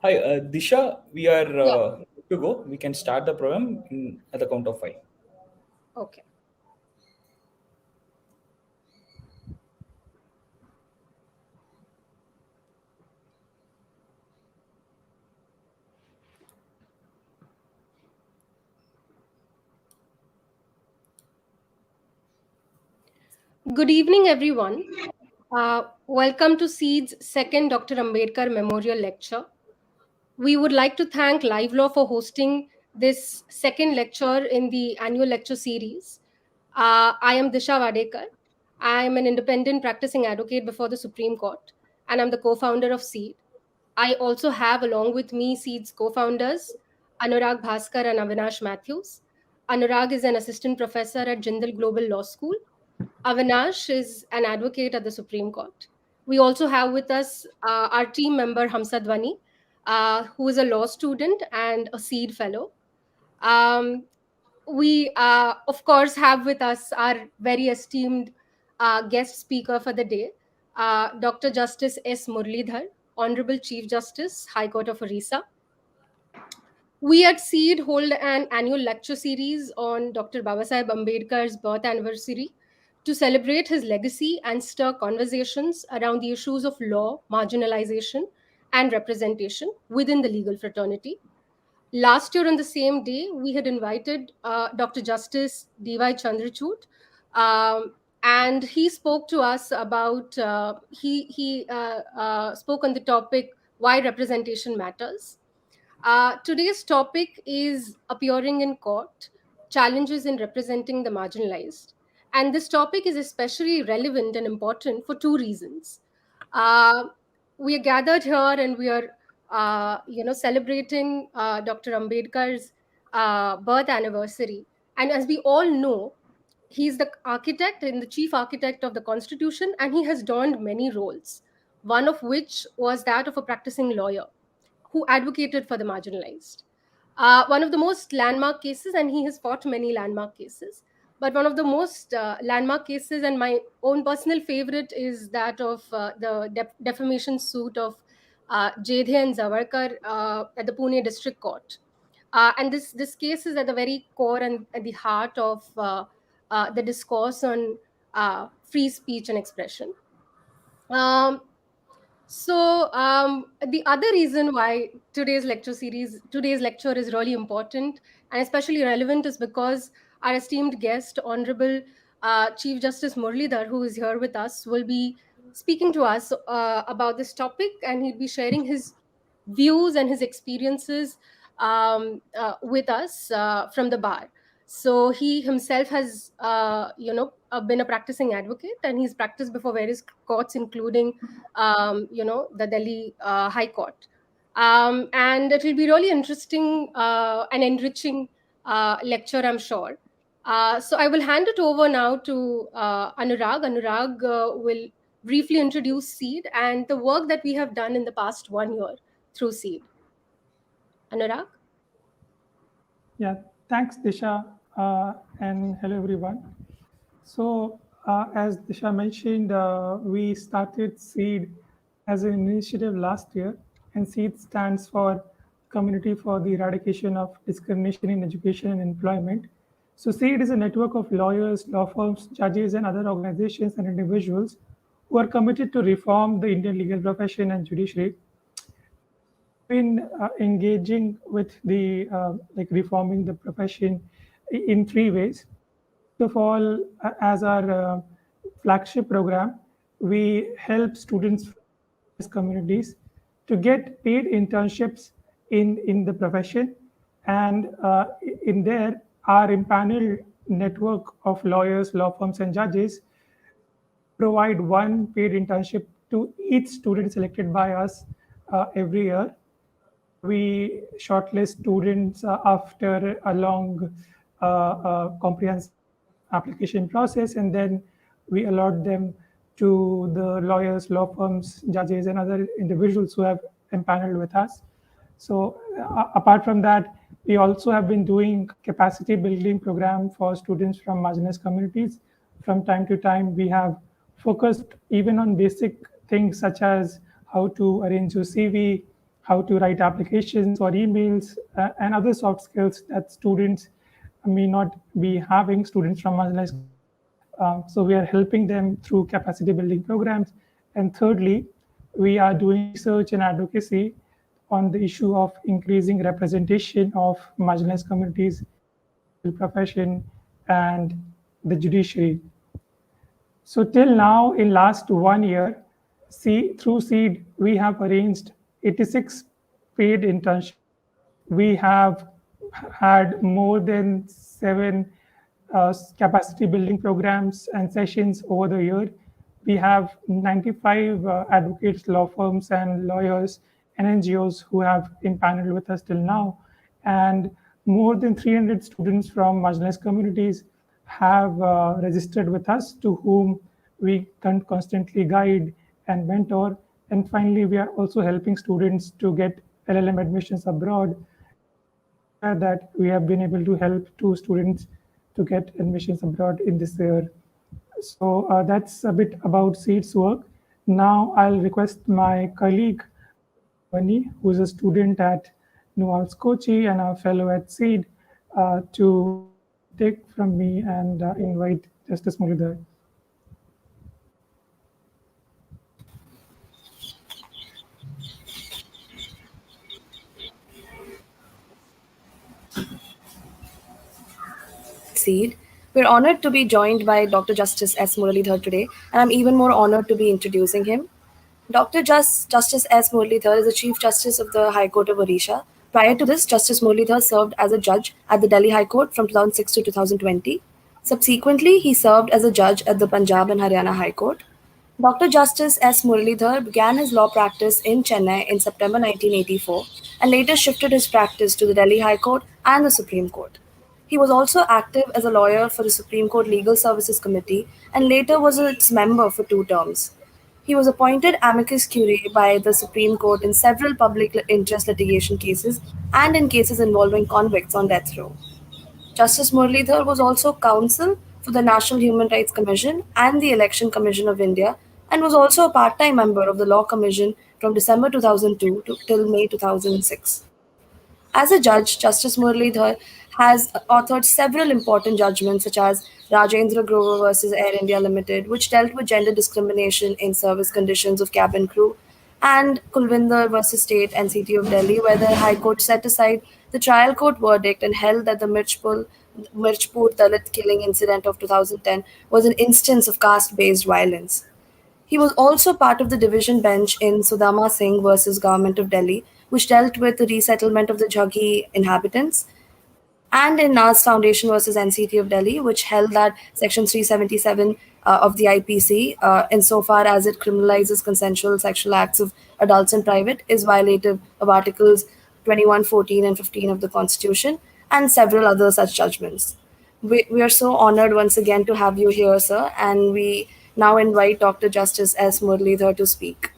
Hi, Disha, we are Yeah. good to go. We can start the program at the count of 5. Okay. Good evening, everyone. Welcome to CEDE's second Dr. Ambedkar Memorial Lecture. We would like to thank Live Law for hosting this second lecture in the annual lecture series. I am Disha Vadekar. I am an independent practicing advocate before the Supreme Court, and I'm the co-founder of CEDE. I also have along with me CEDE's co-founders, Anurag Bhaskar and Avinash Matthews. Anurag is an assistant professor at Jindal Global Law School. Avinash is an advocate at the Supreme Court. We also have with us our team member Hamsa Dwani, who is a law student and a CEDE fellow. Um, we, of course, have with us our very esteemed guest speaker for the day, Dr. Justice S. Murlidhar, Honorable Chief Justice, High Court of Orissa. We at CEDE hold an annual lecture series on Dr. Babasaheb Ambedkar's birth anniversary to celebrate his legacy and stir conversations around the issues of law, marginalization, and representation within the legal fraternity. Last year, on the same day, we had invited Dr. Justice D.Y. Chandrachud, and he spoke to us about, he spoke on the topic, why representation matters. Today's topic is appearing in court, challenges in representing the marginalized. And this topic is especially relevant and important for two reasons. Uh, we are gathered here and we are, celebrating Dr. Ambedkar's birth anniversary. And as we all know, he's the architect and the chief architect of the Constitution, and he has donned many roles, one of which was that of a practicing lawyer who advocated for the marginalized. One of the most landmark cases, and he has fought many landmark cases, but one of the most landmark cases, and my own personal favorite, is that of the defamation suit of Jedhe and Zavarkar at the Pune District Court. And this case is at the very core and at the heart of the discourse on free speech and expression. Um, the other reason why today's lecture is really important and especially relevant is because our esteemed guest, Honorable Chief Justice Murlidhar, who is here with us, will be speaking to us about this topic, and he'll be sharing his views and his experiences with us from the bar. So he himself has, been a practicing advocate, and he's practiced before various courts, including the Delhi High Court. And it will be really interesting and enriching lecture, I'm sure. So I will hand it over now to Anurag. Anurag will briefly introduce CEDE and the work that we have done in the past 1 year through CEDE. Anurag? Yeah, thanks, Disha, and hello, everyone. So, as Disha mentioned, we started CEDE as an initiative last year, and CEDE stands for Community for the Eradication of Discrimination in Education and Employment. So, CEDE is a network of lawyers, law firms, judges, and other organizations and individuals who are committed to reform the Indian legal profession and judiciary. Been engaging with the like reforming the profession in three ways. First of all, as our flagship program, we help students from these communities to get paid internships in the profession, and in there, our impaneled network of lawyers, law firms, and judges provide one paid internship to each student selected by us every year. We shortlist students after a long, comprehensive application process, and then we allot them to the lawyers, law firms, judges, and other individuals who have empaneled with us. So, apart from that, we also have been doing capacity building program for students from marginalized communities. From time to time, we have focused even on basic things such as how to arrange your CV, how to write applications or emails, and other soft skills that students may not be having, students from marginalized communities. So we are helping them through capacity building programs. And thirdly, we are doing research and advocacy on the issue of increasing representation of marginalized communities in the legal profession and the judiciary. So till now, in last 1 year, through CEDE, we have arranged 86 paid internships. We have had more than 7 capacity building programs and sessions over the year. We have 95 advocates, law firms, and lawyers and NGOs who have impaneled with us till now. And more than 300 students from marginalized communities have registered with us, to whom we can constantly guide and mentor. And finally, we are also helping students to get LLM admissions abroad. And I'm very glad that we have been able to help 2 students to get admissions abroad in this year. So that's a bit about CEDE's work. Now I'll request my colleague, Amsud Bani, who is a student at Nuals Kochi and a fellow at CEDE, to take from me and invite Justice Muridhar. CEDE. We're honored to be joined by Dr. Justice S. Muralidhar today, and I'm even more honored to be introducing him. Justice S. Muralidhar is the Chief Justice of the High Court of Odisha. Prior to this, Justice Muralidhar served as a judge at the Delhi High Court from 2006 to 2020. Subsequently, he served as a judge at the Punjab and Haryana High Court. Dr. Justice S. Muralidhar began his law practice in Chennai in September 1984 and later shifted his practice to the Delhi High Court and the Supreme Court. He was also active as a lawyer for the Supreme Court Legal Services Committee and later was its member for 2 terms. He was appointed amicus curiae by the Supreme Court in several public interest litigation cases and in cases involving convicts on death row. Justice Muralidhar was also counsel for the National Human Rights Commission and the Election Commission of India and was also a part-time member of the Law Commission from December 2002 till May 2006. As a judge, Justice Muralidhar has authored several important judgments such as Rajendra Grover versus Air India Limited, which dealt with gender discrimination in service conditions of cabin crew, and Kulvinder versus State and City of Delhi, where the High Court set aside the trial court verdict and held that the Mirchpur Dalit killing incident of 2010 was an instance of caste-based violence. He was also part of the division bench in Sudama Singh versus Government of Delhi, which dealt with the resettlement of the Jhaggi inhabitants, and in Nas Foundation versus NCT of Delhi, which held that Section 377 of the IPC, insofar as it criminalizes consensual sexual acts of adults in private, is violative of Articles 21, 14, and 15 of the Constitution, and several other such judgments. We are so honored once again to have you here, sir, and we now invite Dr. Justice S. Muralidhar to speak.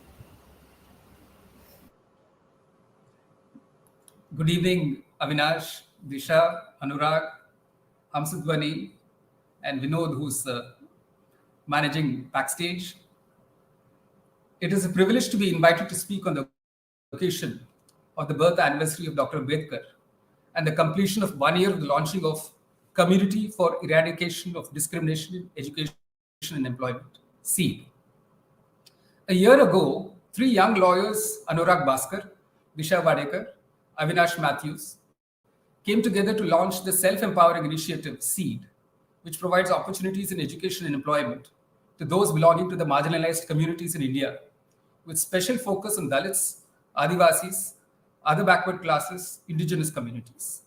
Good evening, Avinash, Disha, Anurag, Amsud Bani, and Vinod, who's managing backstage. It is a privilege to be invited to speak on the occasion of the birth anniversary of Dr. Ambedkar and the completion of 1 year of the launching of Community for Eradication of Discrimination in Education and Employment, CEDE. A year ago, 3 young lawyers, Anurag Bhaskar, Disha Vadekar, Avinash Matthews, came together to launch the self-empowering initiative CEDE, which provides opportunities in education and employment to those belonging to the marginalized communities in India, with special focus on Dalits, Adivasis, other backward classes, indigenous communities.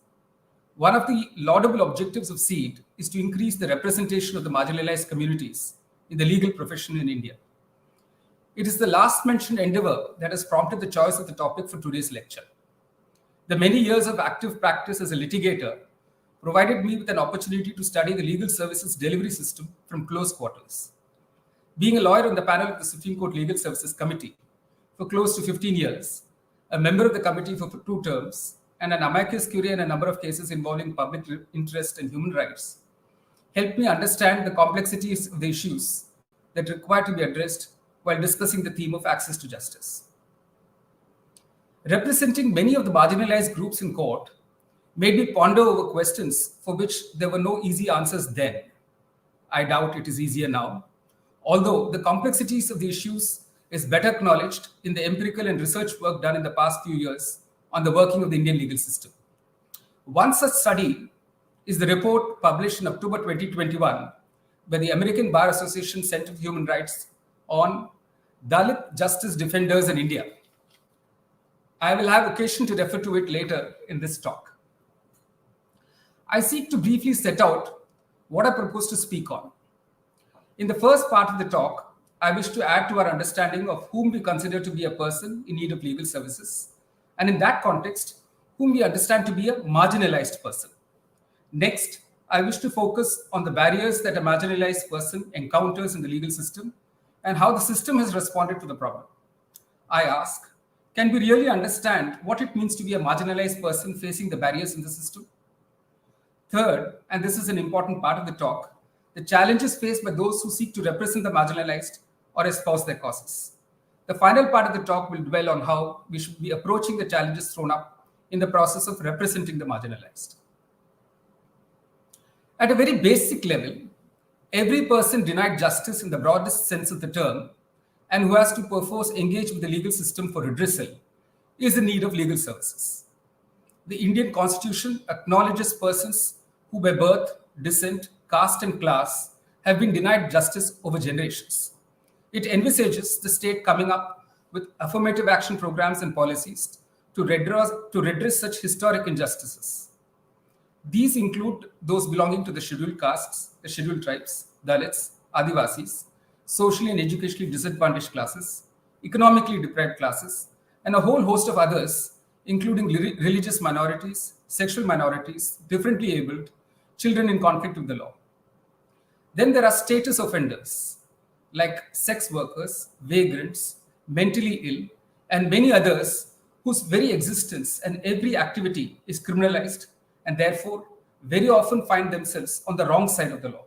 One of the laudable objectives of CEDE is to increase the representation of the marginalized communities in the legal profession in India. It is the last mentioned endeavor that has prompted the choice of the topic for today's lecture. The many years of active practice as a litigator provided me with an opportunity to study the legal services delivery system from close quarters. Being a lawyer on the panel of the Supreme Court Legal Services Committee for close to 15 years, a member of the committee for 2 terms, and an amicus curiae in a number of cases involving public interest and human rights, helped me understand the complexities of the issues that require to be addressed while discussing the theme of access to justice. Representing many of the marginalized groups in court made me ponder over questions for which there were no easy answers then. I doubt it is easier now, although the complexities of the issues is better acknowledged in the empirical and research work done in the past few years on the working of the Indian legal system. One such study is the report published in October 2021 by the American Bar Association Center for Human Rights on Dalit justice defenders in India. I will have occasion to refer to it later in this talk. I seek to briefly set out what I propose to speak on. In the first part of the talk, I wish to add to our understanding of whom we consider to be a person in need of legal services, and in that context, whom we understand to be a marginalized person. Next, I wish to focus on the barriers that a marginalized person encounters in the legal system and how the system has responded to the problem. I ask, can we really understand what it means to be a marginalized person facing the barriers in the system? Third, and this is an important part of the talk, the challenges faced by those who seek to represent the marginalized or espouse their causes. The final part of the talk will dwell on how we should be approaching the challenges thrown up in the process of representing the marginalized. At a very basic level, every person denied justice in the broadest sense of the term and who has to perforce engage with the legal system for redressal is in need of legal services. The Indian Constitution acknowledges persons who by birth, descent, caste and class have been denied justice over generations. It envisages the state coming up with affirmative action programs and policies to redress such historic injustices. These include those belonging to the scheduled castes, the scheduled tribes, Dalits, Adivasis, socially and educationally disadvantaged classes, economically deprived classes, and a whole host of others, including religious minorities, sexual minorities, differently abled, children in conflict with the law. Then there are status offenders like sex workers, vagrants, mentally ill, and many others whose very existence and every activity is criminalized and therefore very often find themselves on the wrong side of the law.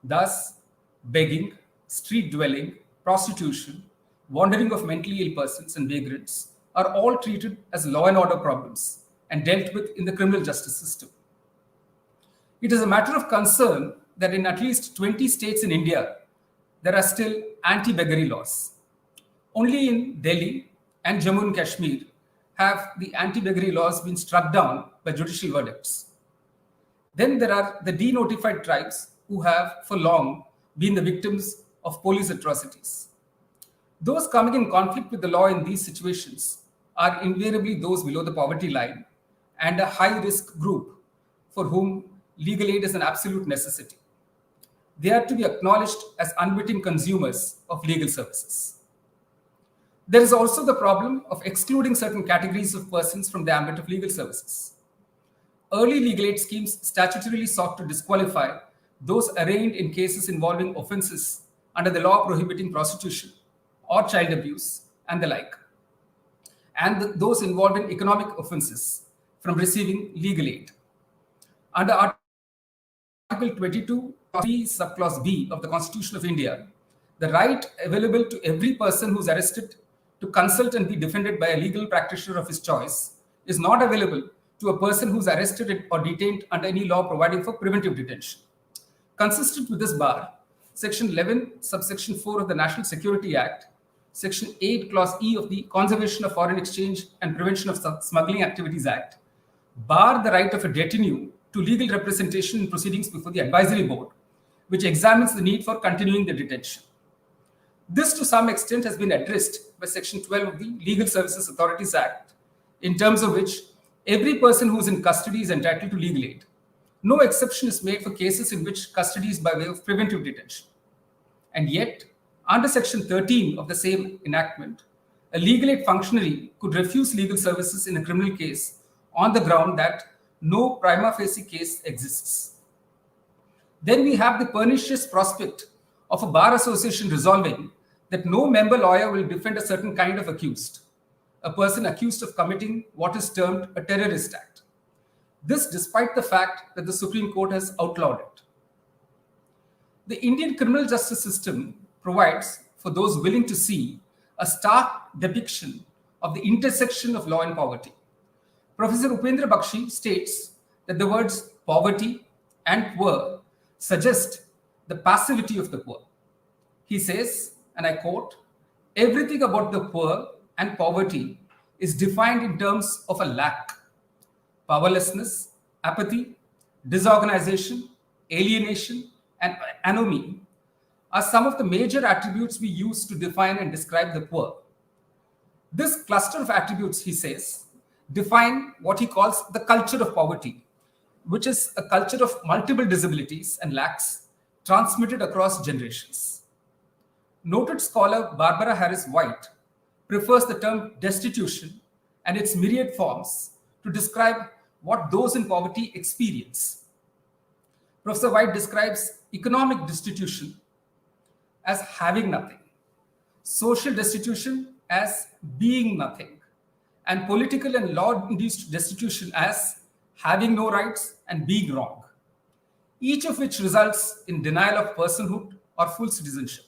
Thus, begging, street dwelling, prostitution, wandering of mentally ill persons and vagrants are all treated as law and order problems and dealt with in the criminal justice system. It is a matter of concern that in at least 20 states in India, there are still anti-beggary laws. Only in Delhi and Jammu and Kashmir have the anti-beggary laws been struck down by judicial verdicts. Then there are the denotified tribes who have for long been the victims of police atrocities. Those coming in conflict with the law in these situations are invariably those below the poverty line and a high-risk group for whom legal aid is an absolute necessity. They are to be acknowledged as unwitting consumers of legal services. There is also the problem of excluding certain categories of persons from the ambit of legal services. Early legal aid schemes statutorily sought to disqualify those arraigned in cases involving offenses under the law prohibiting prostitution or child abuse and the like, and those involved in economic offenses from receiving legal aid. Under Article 22, subclause B of the Constitution of India, the right available to every person who is arrested to consult and be defended by a legal practitioner of his choice is not available to a person who is arrested or detained under any law providing for preventive detention. Consistent with this bar, Section 11, subsection 4 of the National Security Act, Section 8, Clause E of the Conservation of Foreign Exchange and Prevention of Smuggling Activities Act bar the right of a détenu to legal representation in proceedings before the advisory board, which examines the need for continuing the detention. This, to some extent, has been addressed by Section 12 of the Legal Services Authorities Act, in terms of which every person who is in custody is entitled to legal aid. No exception is made for cases in which custody is by way of preventive detention. And yet, under Section 13 of the same enactment, a legal aid functionary could refuse legal services in a criminal case on the ground that no prima facie case exists. Then we have the pernicious prospect of a bar association resolving that no member lawyer will defend a certain kind of accused, a person accused of committing what is termed a terrorist act. This despite the fact that the Supreme Court has outlawed it. The Indian criminal justice system provides for those willing to see a stark depiction of the intersection of law and poverty. Professor Upendra Bakshi states that the words poverty and poor suggest the passivity of the poor. He says, and I quote, "Everything about the poor and poverty is defined in terms of a lack. Powerlessness, apathy, disorganization, alienation, and anomie are some of the major attributes we use to define and describe the poor. This cluster of attributes," he says, define what he calls the culture of poverty, which is a culture of multiple disabilities and lacks transmitted across generations. Noted scholar Barbara Harris White prefers the term destitution and its myriad forms to describe what those in poverty experience. Professor White describes economic destitution as having nothing, social destitution as being nothing, and political and law-induced destitution as having no rights and being wrong, each of which results in denial of personhood or full citizenship.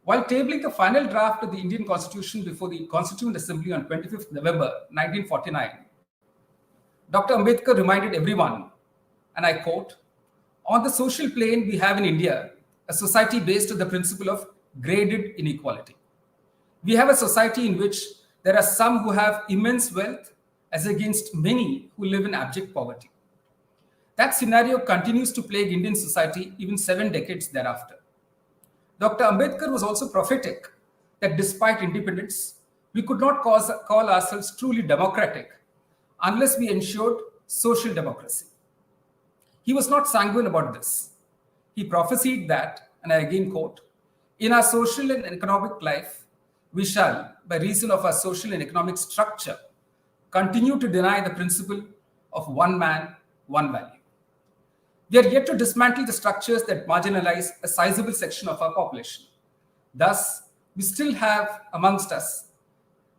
While tabling the final draft of the Indian Constitution before the Constituent Assembly on 25th November 1949, Dr. Ambedkar reminded everyone, and I quote, "On the social plane, we have in India a society based on the principle of graded inequality. We have a society in which there are some who have immense wealth as against many who live in abject poverty. That scenario continues to plague Indian society even 7 decades thereafter. Dr. Ambedkar was also prophetic that despite independence, we could not call ourselves truly democratic unless we ensured social democracy. He was not sanguine about this. He prophesied that, and I again quote, "In our social and economic life, we shall, by reason of our social and economic structure, continue to deny the principle of one man, one value. We are yet to dismantle the structures that marginalize a sizable section of our population. Thus, we still have amongst us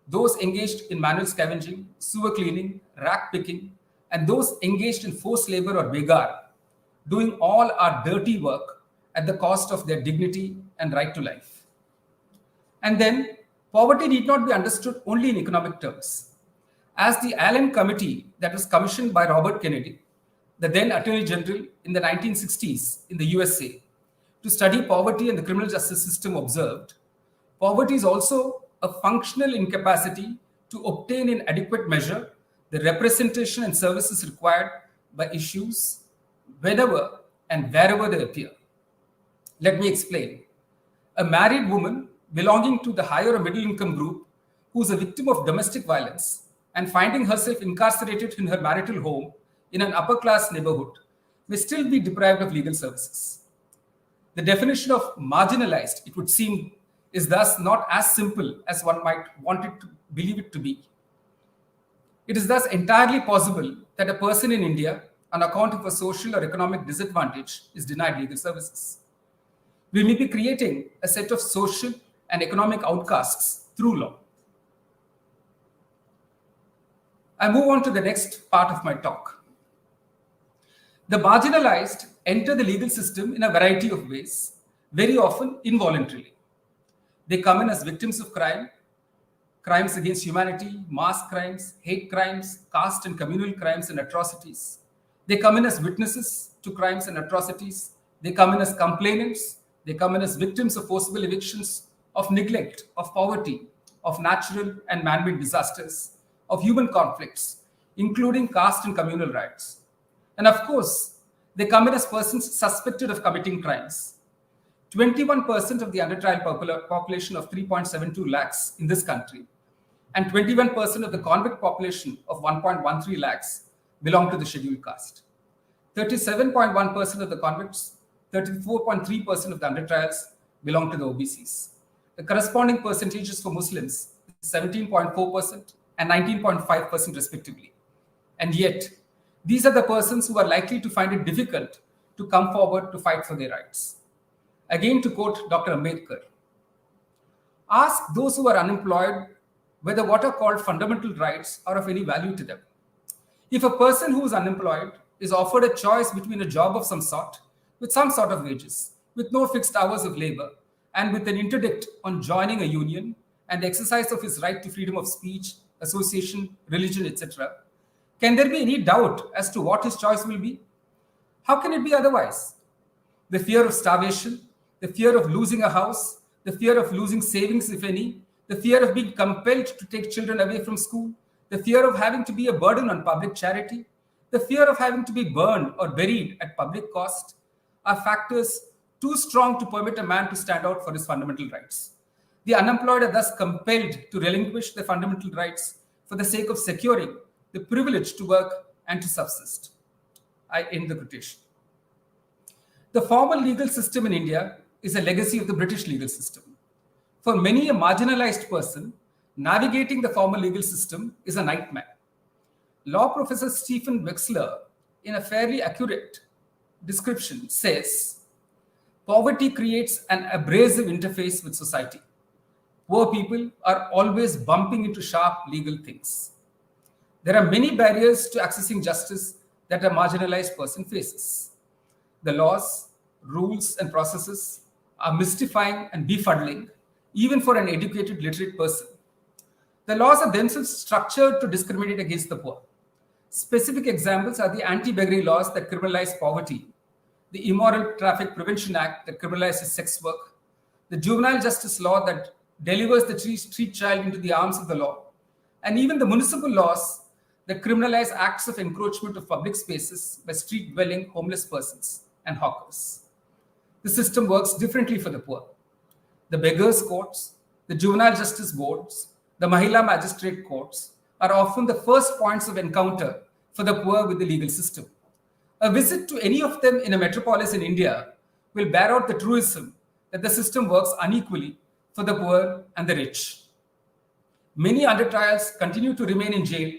those engaged in manual scavenging, sewer cleaning, rack picking, and those engaged in forced labor or begar, doing all our dirty work at the cost of their dignity and right to life." And then, poverty need not be understood only in economic terms. As the Allen Committee that was commissioned by Robert Kennedy, the then Attorney General in the 1960s in the USA, to study poverty and the criminal justice system observed, poverty is also a functional incapacity to obtain in adequate measure the representation and services required by issues whenever and wherever they appear. Let me explain. A married woman belonging to the higher or middle income group who is a victim of domestic violence and finding herself incarcerated in her marital home in an upper class neighborhood may still be deprived of legal services. The definition of marginalized, it would seem, is thus not as simple as one might want it to believe it to be. It is thus entirely possible that a person in India, on account of a social or economic disadvantage, is denied legal services. We may be creating a set of social and economic outcasts through law. I move on to the next part of my talk. The marginalized enter the legal system in a variety of ways, very often involuntarily. They come in as victims of crime, crimes against humanity, mass crimes, hate crimes, caste and communal crimes and atrocities. They come in as witnesses to crimes and atrocities. They come in as complainants. They come in as victims of forcible evictions, of neglect, of poverty, of natural and man-made disasters, of human conflicts, including caste and communal riots. And of course, they come in as persons suspected of committing crimes. 21% of the under trial population of 3.72 lakhs in this country and 21% of the convict population of 1.13 lakhs belong to the scheduled caste. 37.1% of the convicts, 34.3% of the under trials belong to the OBCs. The corresponding percentages for Muslims is 17.4% and 19.5% respectively. And yet, these are the persons who are likely to find it difficult to come forward to fight for their rights. Again, to quote Dr. Ambedkar, "Ask those who are unemployed whether what are called fundamental rights are of any value to them. If a person who is unemployed is offered a choice between a job of some sort, with some sort of wages, with no fixed hours of labor, and with an interdict on joining a union, and the exercise of his right to freedom of speech, association, religion, etc., can there be any doubt as to what his choice will be? How can it be otherwise? The fear of starvation, the fear of losing a house, the fear of losing savings, if any, the fear of being compelled to take children away from school, the fear of having to be a burden on public charity, the fear of having to be burned or buried at public cost are factors too strong to permit a man to stand out for his fundamental rights. The unemployed are thus compelled to relinquish their fundamental rights for the sake of securing the privilege to work and to subsist. I end the quotation. The formal legal system in India is a legacy of the British legal system. For many a marginalized person, navigating the formal legal system is a nightmare. Law professor Stephen Wexler, in a fairly accurate description, says, poverty creates an abrasive interface with society. Poor people are always bumping into sharp legal things. There are many barriers to accessing justice that a marginalized person faces. The laws, rules, and processes are mystifying and befuddling, even for an educated, literate person. The laws are themselves structured to discriminate against the poor. Specific examples are the anti-beggary laws that criminalize poverty, the Immoral Traffic Prevention Act that criminalizes sex work, the juvenile justice law that delivers the street child into the arms of the law, and even the municipal laws that criminalize acts of encroachment of public spaces by street-dwelling homeless persons and hawkers. The system works differently for the poor. The beggars' courts, the juvenile justice boards, the Mahila magistrate courts are often the first points of encounter for the poor with the legal system. A visit to any of them in a metropolis in India will bear out the truism that the system works unequally for the poor and the rich. Many under trials continue to remain in jail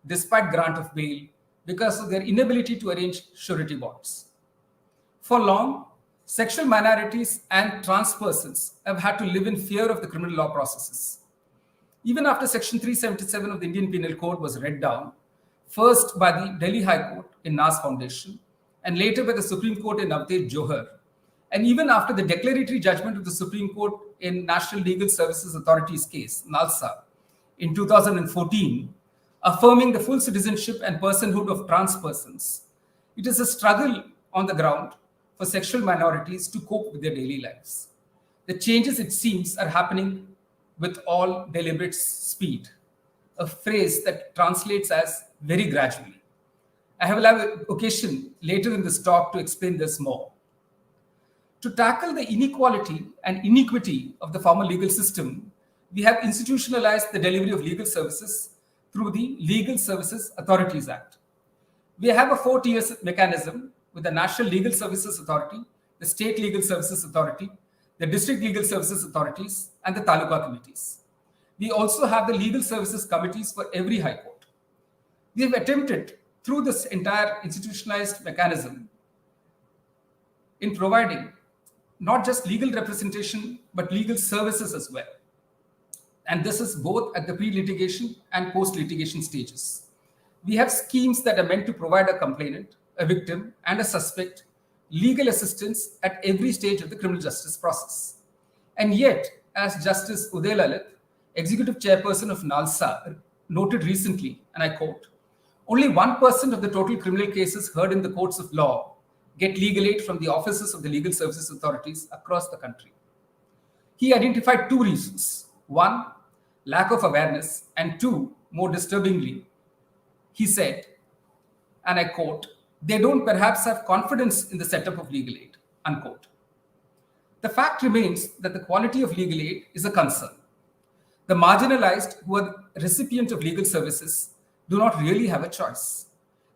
despite grant of bail because of their inability to arrange surety bonds. For long, sexual minorities and trans persons have had to live in fear of the criminal law processes. Even after Section 377 of the Indian Penal Code was read down, first by the Delhi High Court in Nas Foundation, and later by the Supreme Court in Navtej Johar, and even after the declaratory judgment of the Supreme Court in National Legal Services Authority's case, NALSA, in 2014, affirming the full citizenship and personhood of trans persons, it is a struggle on the ground for sexual minorities to cope with their daily lives. The changes, it seems, are happening with all deliberate speed, a phrase that translates as very gradually. I will have an occasion later in this talk to explain this more. To tackle the inequality and iniquity of the formal legal system, we have institutionalized the delivery of legal services through the Legal Services Authorities Act. We have a 4-tier mechanism with the National Legal Services Authority, the State Legal Services Authority, the District Legal Services Authorities, and the Taluka committees. We also have the Legal Services Committees for every High Court. We have attempted, through this entire institutionalized mechanism, in providing not just legal representation, but legal services as well. And this is both at the pre-litigation and post-litigation stages. We have schemes that are meant to provide a complainant, a victim, and a suspect legal assistance at every stage of the criminal justice process. And yet, as Justice Uday Lalit, Executive Chairperson of NALSA, noted recently, and I quote, only 1% of the total criminal cases heard in the courts of law get legal aid from the offices of the legal services authorities across the country. He identified 2 reasons. 1, lack of awareness, and 2, more disturbingly, he said, and I quote, they don't perhaps have confidence in the setup of legal aid, unquote. The fact remains that the quality of legal aid is a concern. The marginalized who are the recipient of legal services do not really have a choice.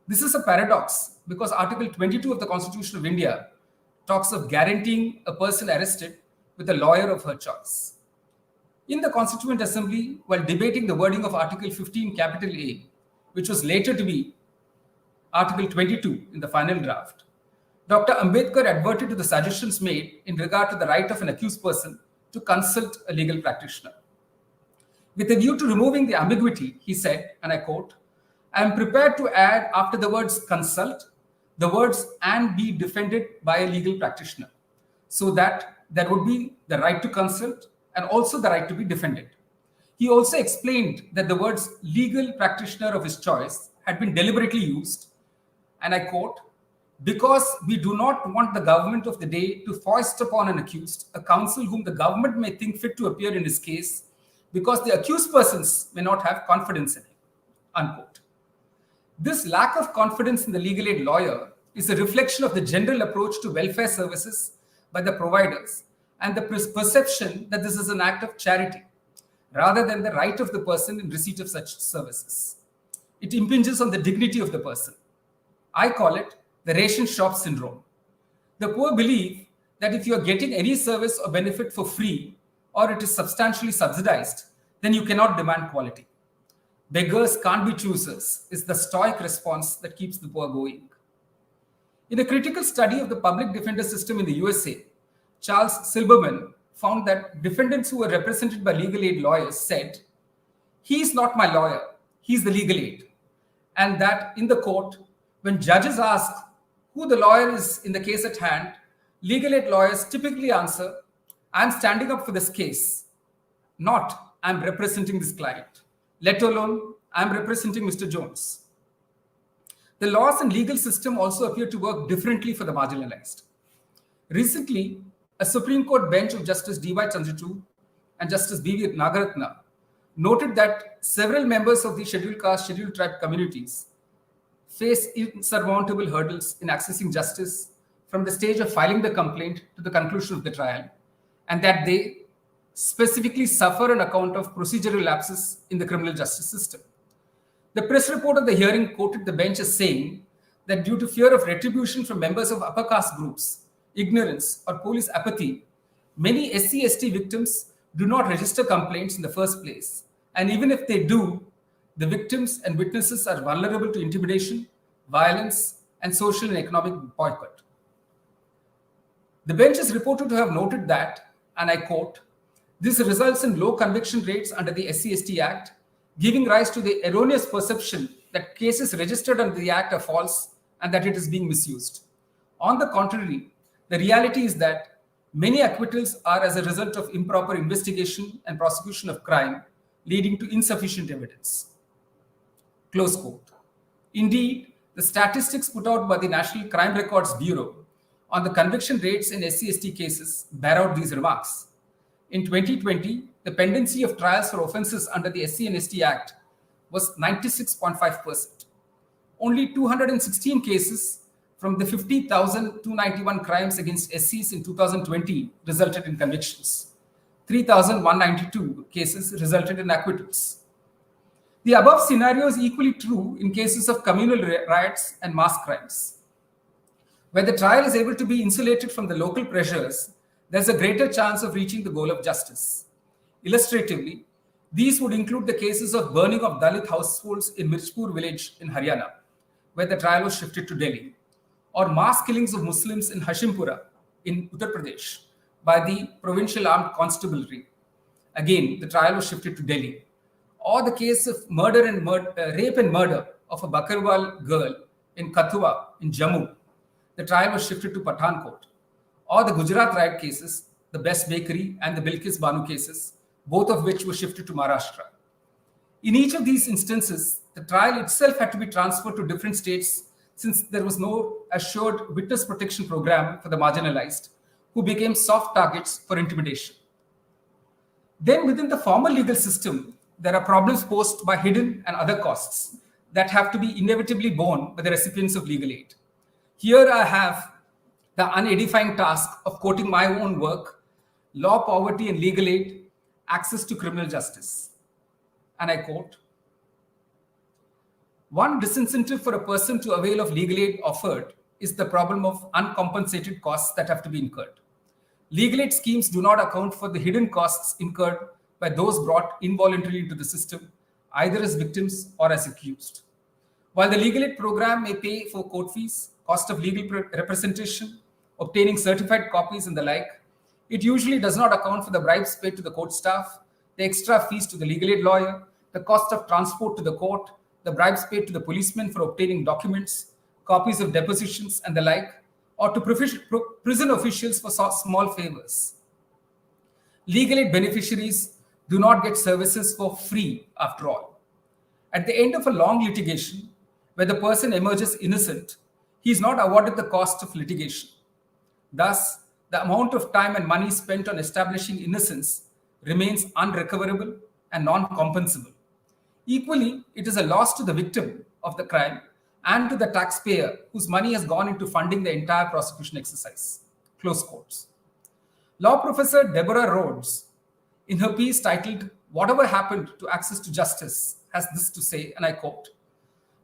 This is a paradox because Article 22 of the Constitution of India talks of guaranteeing a person arrested with a lawyer of her choice. In the Constituent Assembly, while debating the wording of Article 15 capital A, which was later to be Article 22 in the final draft, Dr. Ambedkar adverted to the suggestions made in regard to the right of an accused person to consult a legal practitioner. With a view to removing the ambiguity, he said, and I quote, I am prepared to add after the words consult, the words and be defended by a legal practitioner, so that there would be the right to consult and also the right to be defended. He also explained that the words legal practitioner of his choice had been deliberately used, and I quote, because we do not want the government of the day to foist upon an accused a counsel whom the government may think fit to appear in his case, because the accused persons may not have confidence in him, unquote. This lack of confidence in the legal aid lawyer is a reflection of the general approach to welfare services by the providers and the perception that this is an act of charity rather than the right of the person in receipt of such services. It impinges on the dignity of the person. I call it the ration shop syndrome. The poor believe that if you are getting any service or benefit for free or it is substantially subsidized, then you cannot demand quality. Beggars can't be choosers is the stoic response that keeps the poor going. In a critical study of the public defender system in the USA, Charles Silberman found that defendants who were represented by legal aid lawyers said, "He is not my lawyer, he is the legal aid." And that in the court, when judges ask who the lawyer is in the case at hand, legal aid lawyers typically answer, "I'm standing up for this case, not I'm representing this client, let alone I'm representing Mr. Jones." The laws and legal system also appear to work differently for the marginalized. Recently, a Supreme Court bench of Justice D.Y. Chandrachud and Justice B.V. Nagaratna noted that several members of the scheduled caste, scheduled tribe communities face insurmountable hurdles in accessing justice from the stage of filing the complaint to the conclusion of the trial, and that they specifically suffer on account of procedural lapses in the criminal justice system. The press report of the hearing quoted the bench as saying that due to fear of retribution from members of upper caste groups, ignorance, or police apathy, many SC/ST victims do not register complaints in the first place. And even if they do, the victims and witnesses are vulnerable to intimidation, violence, and social and economic boycott. The bench is reported to have noted that, and I quote, "This results in low conviction rates under the SC/ST Act, giving rise to the erroneous perception that cases registered under the Act are false and that it is being misused. On the contrary, the reality is that many acquittals are as a result of improper investigation and prosecution of crime, leading to insufficient evidence." Close quote. Indeed, the statistics put out by the National Crime Records Bureau on the conviction rates in SC/ST cases bear out these remarks. In 2020, the pendency of trials for offenses under the SC and ST Act was 96.5%. Only 216 cases from the 50,291 crimes against SCs in 2020 resulted in convictions. 3,192 cases resulted in acquittals. The above scenario is equally true in cases of communal riots and mass crimes. Where the trial is able to be insulated from the local pressures, there's a greater chance of reaching the goal of justice. Illustratively, these would include the cases of burning of Dalit households in Mirchpur village in Haryana, where the trial was shifted to Delhi, or mass killings of Muslims in Hashimpura in Uttar Pradesh by the Provincial Armed Constabulary. Again, the trial was shifted to Delhi. Or the case of rape and murder of a Bakarwal girl in Kathua in Jammu. The trial was shifted to Pathankot. Or the Gujarat riot cases, the Best Bakery and the Bilkis Banu cases, both of which were shifted to Maharashtra. In each of these instances, the trial itself had to be transferred to different states since there was no assured witness protection program for the marginalized, who became soft targets for intimidation. Then within the formal legal system, there are problems posed by hidden and other costs that have to be inevitably borne by the recipients of legal aid. Here I have the unedifying task of quoting my own work, Law, Poverty and Legal Aid, Access to Criminal Justice. And I quote, "One disincentive for a person to avail of legal aid offered is the problem of uncompensated costs that have to be incurred. Legal aid schemes do not account for the hidden costs incurred by those brought involuntarily into the system, either as victims or as accused. While the legal aid program may pay for court fees, cost of legal representation, obtaining certified copies and the like, it usually does not account for the bribes paid to the court staff, the extra fees to the legal aid lawyer, the cost of transport to the court, the bribes paid to the policeman for obtaining documents, copies of depositions and the like, or to prison officials for small favors. Legal aid beneficiaries do not get services for free after all. At the end of a long litigation, where the person emerges innocent, he is not awarded the cost of litigation. Thus, the amount of time and money spent on establishing innocence remains unrecoverable and non-compensable. Equally, it is a loss to the victim of the crime and to the taxpayer whose money has gone into funding the entire prosecution exercise. Close quotes. Law professor Deborah Rhodes, in her piece titled "Whatever Happened to Access to Justice," has this to say, and I quote,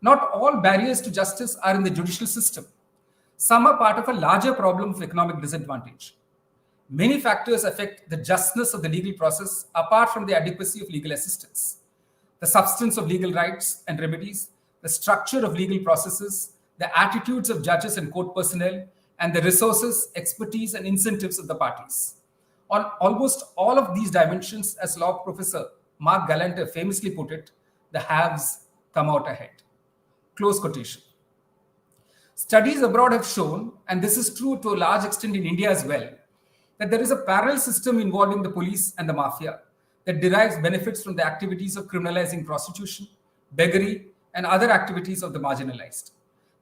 "Not all barriers to justice are in the judicial system. Some are part of a larger problem of economic disadvantage. Many factors affect the justness of the legal process apart from the adequacy of legal assistance. The substance of legal rights and remedies, the structure of legal processes, the attitudes of judges and court personnel, and the resources, expertise, and incentives of the parties. On almost all of these dimensions, as law professor Mark Galanter famously put it, the haves come out ahead." Close quotation. Studies abroad have shown, and this is true to a large extent in India as well, that there is a parallel system involving the police and the mafia that derives benefits from the activities of criminalizing prostitution, beggary, and other activities of the marginalized.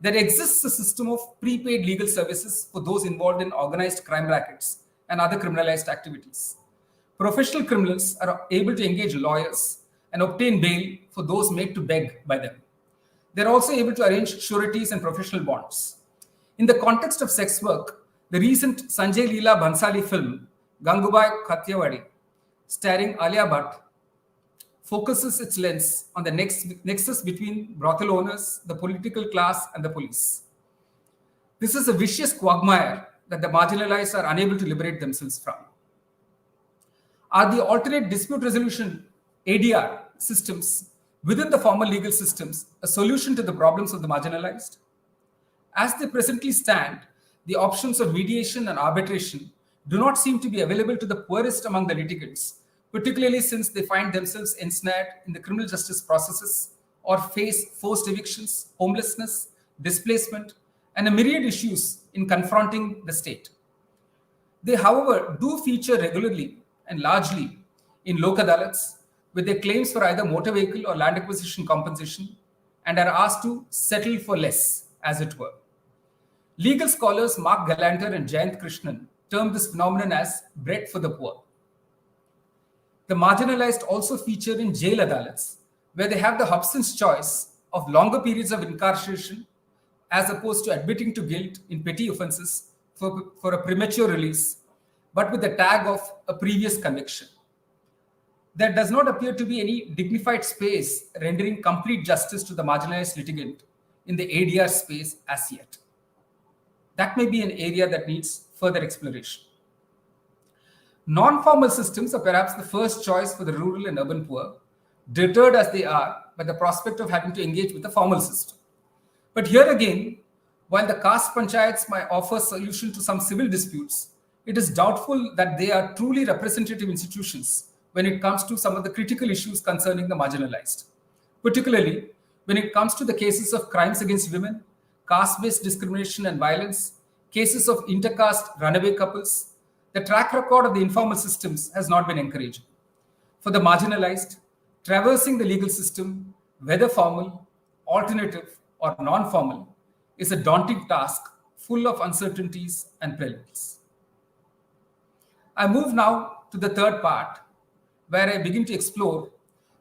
There exists a system of prepaid legal services for those involved in organized crime rackets and other criminalized activities. Professional criminals are able to engage lawyers and obtain bail for those made to beg by them. They're also able to arrange sureties and professional bonds. In the context of sex work, the recent Sanjay Leela Bhansali film, Gangubai Kathiawadi, starring Alia Bhatt, focuses its lens on the nexus between brothel owners, the political class, and the police. This is a vicious quagmire that the marginalized are unable to liberate themselves from. Are the alternate dispute resolution ADR systems within the formal legal systems a solution to the problems of the marginalized? As they presently stand, the options of mediation and arbitration do not seem to be available to the poorest among the litigants, particularly since they find themselves ensnared in the criminal justice processes or face forced evictions, homelessness, displacement, and a myriad issues in confronting the state. They, however, do feature regularly and largely in Lok Adalats with their claims for either motor vehicle or land acquisition compensation and are asked to settle for less, as it were. Legal scholars Mark Galanter and Jayant Krishnan term this phenomenon as bread for the poor. The marginalized also feature in jail adalats, where they have the Hobson's choice of longer periods of incarceration as opposed to admitting to guilt in petty offenses for a premature release, but with the tag of a previous conviction. There does not appear to be any dignified space rendering complete justice to the marginalized litigant in the ADR space as yet. That may be an area that needs further exploration. Non-formal systems are perhaps the first choice for the rural and urban poor, deterred as they are by the prospect of having to engage with the formal system. But here again, while the caste panchayats might offer solution to some civil disputes, it is doubtful that they are truly representative institutions when it comes to some of the critical issues concerning the marginalized, particularly when it comes to the cases of crimes against women, caste-based discrimination and violence, cases of intercaste runaway couples. The track record of the informal systems has not been encouraging. For the marginalized, traversing the legal system, whether formal, alternative, or non-formal, is a daunting task full of uncertainties and perils. I move now to the third part, where I begin to explore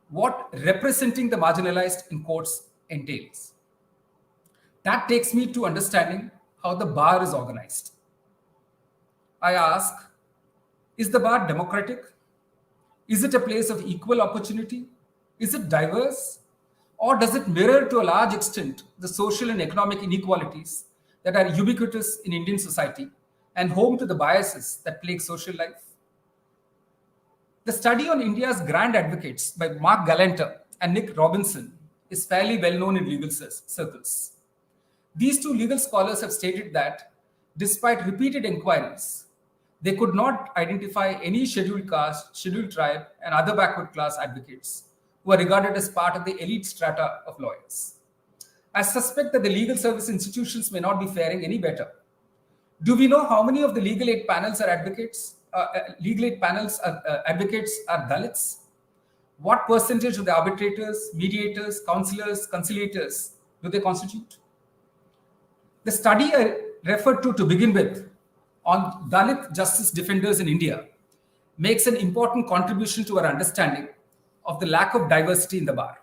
what representing the marginalized in courts entails. That takes me to understanding how the bar is organized. I ask, is the bar democratic? Is it a place of equal opportunity? Is it diverse? Or does it mirror to a large extent the social and economic inequalities that are ubiquitous in Indian society and home to the biases that plague social life? The study on India's grand advocates by Mark Galanter and Nick Robinson is fairly well known in legal circles. These two legal scholars have stated that, despite repeated inquiries, they could not identify any scheduled caste, scheduled tribe, and other backward class advocates who are regarded as part of the elite strata of lawyers. I suspect that the legal service institutions may not be faring any better. Do we know how many of the legal aid panels are advocates? Advocates are Dalits, What percentage of the arbitrators, mediators, counselors, conciliators do they constitute? The study I referred to begin with on Dalit justice defenders in India makes an important contribution to our understanding of the lack of diversity in the bar.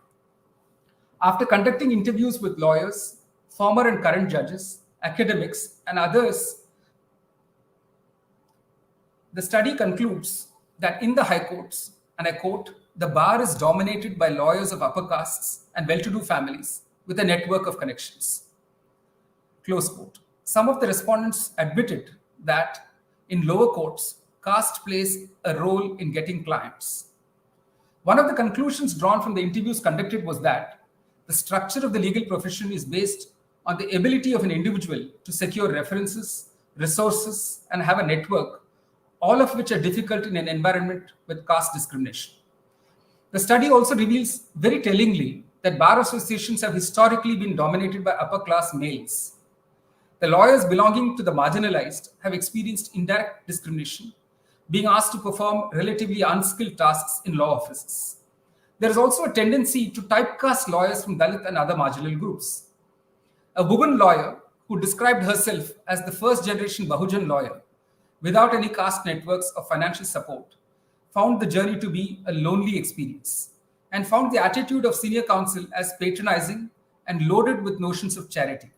After conducting interviews with lawyers, former and current judges, academics, and others, the study concludes that in the high courts, and I quote, the bar is dominated by lawyers of upper castes and well-to-do families with a network of connections. Close quote. Some of the respondents admitted that in lower courts, caste plays a role in getting clients. One of the conclusions drawn from the interviews conducted was that the structure of the legal profession is based on the ability of an individual to secure references, resources, and have a network, all of which are difficult in an environment with caste discrimination. The study also reveals very tellingly that bar associations have historically been dominated by upper class males. The lawyers belonging to the marginalized have experienced indirect discrimination, being asked to perform relatively unskilled tasks in law offices. There is also a tendency to typecast lawyers from Dalit and other marginal groups. A woman lawyer who described herself as the first generation Bahujan lawyer without any caste networks or financial support found the journey to be a lonely experience and found the attitude of senior counsel as patronizing and loaded with notions of charity.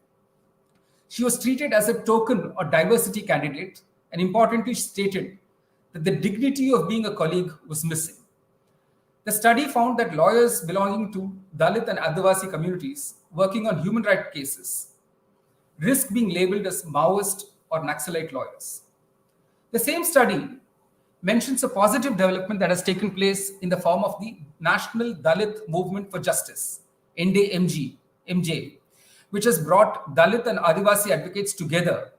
She was treated as a token or diversity candidate and importantly stated that the dignity of being a colleague was missing. The study found that lawyers belonging to Dalit and Adivasi communities working on human rights cases risk being labeled as Maoist or Naxalite lawyers. The same study mentions a positive development that has taken place in the form of the National Dalit Movement for Justice, NDMJ, which has brought Dalit and Adivasi advocates together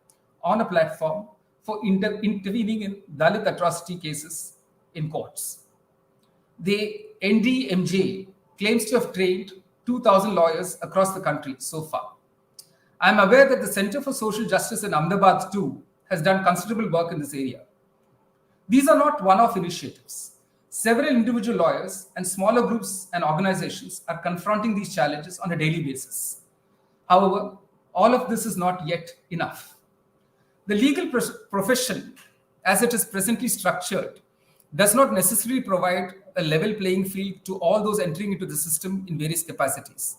on a platform for intervening in Dalit atrocity cases in courts. The NDMJ claims to have trained 2,000 lawyers across the country so far. I am aware that the Center for Social Justice in Ahmedabad too has done considerable work in this area. These are not one-off initiatives. Several individual lawyers and smaller groups and organizations are confronting these challenges on a daily basis. However, all of this is not yet enough. The legal profession, as it is presently structured, does not necessarily provide a level playing field to all those entering into the system in various capacities.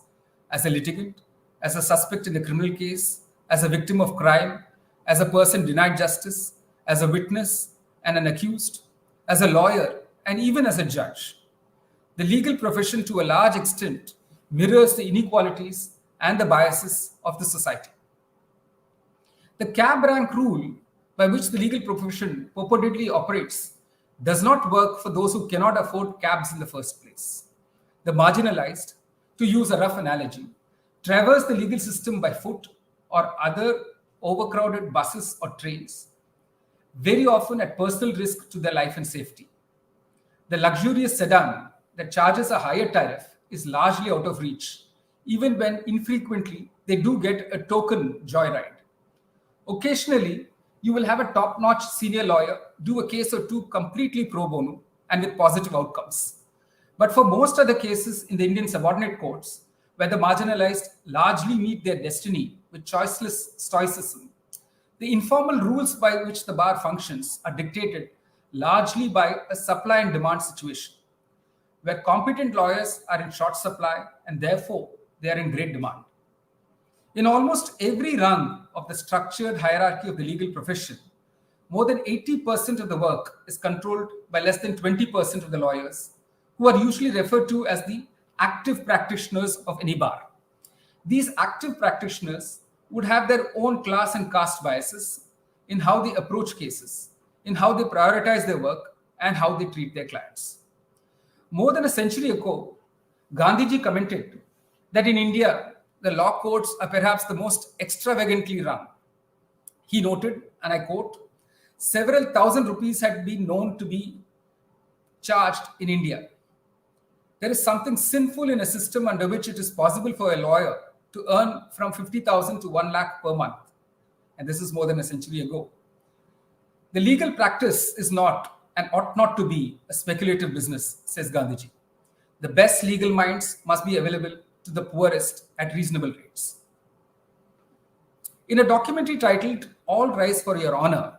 As a litigant, as a suspect in a criminal case, as a victim of crime, as a person denied justice, as a witness and an accused, as a lawyer, and even as a judge. The legal profession, to a large extent, mirrors the inequalities and the biases of the society. The cab rank rule by which the legal profession purportedly operates does not work for those who cannot afford cabs in the first place. The marginalized, to use a rough analogy, traverse the legal system by foot or other overcrowded buses or trains, very often at personal risk to their life and safety. The luxurious sedan that charges a higher tariff is largely out of reach, even when infrequently they do get a token joyride. Occasionally, you will have a top-notch senior lawyer do a case or two completely pro bono and with positive outcomes. But for most other cases in the Indian subordinate courts, where the marginalized largely meet their destiny with choiceless stoicism, the informal rules by which the bar functions are dictated largely by a supply and demand situation, where competent lawyers are in short supply and therefore they are in great demand. In almost every rung of the structured hierarchy of the legal profession, more than 80% of the work is controlled by less than 20% of the lawyers, who are usually referred to as the active practitioners of any bar. These active practitioners would have their own class and caste biases in how they approach cases, in how they prioritize their work, and how they treat their clients. More than a century ago, Gandhiji commented that in India, the law courts are perhaps the most extravagantly run. He noted, and I quote, several thousand rupees had been known to be charged in India. There is something sinful in a system under which it is possible for a lawyer to earn from 50,000 to 1 lakh per month. And this is more than a century ago. The legal practice is not and ought not to be a speculative business, says Gandhiji. The best legal minds must be available to the poorest at reasonable rates. In a documentary titled All Rise for Your Honor,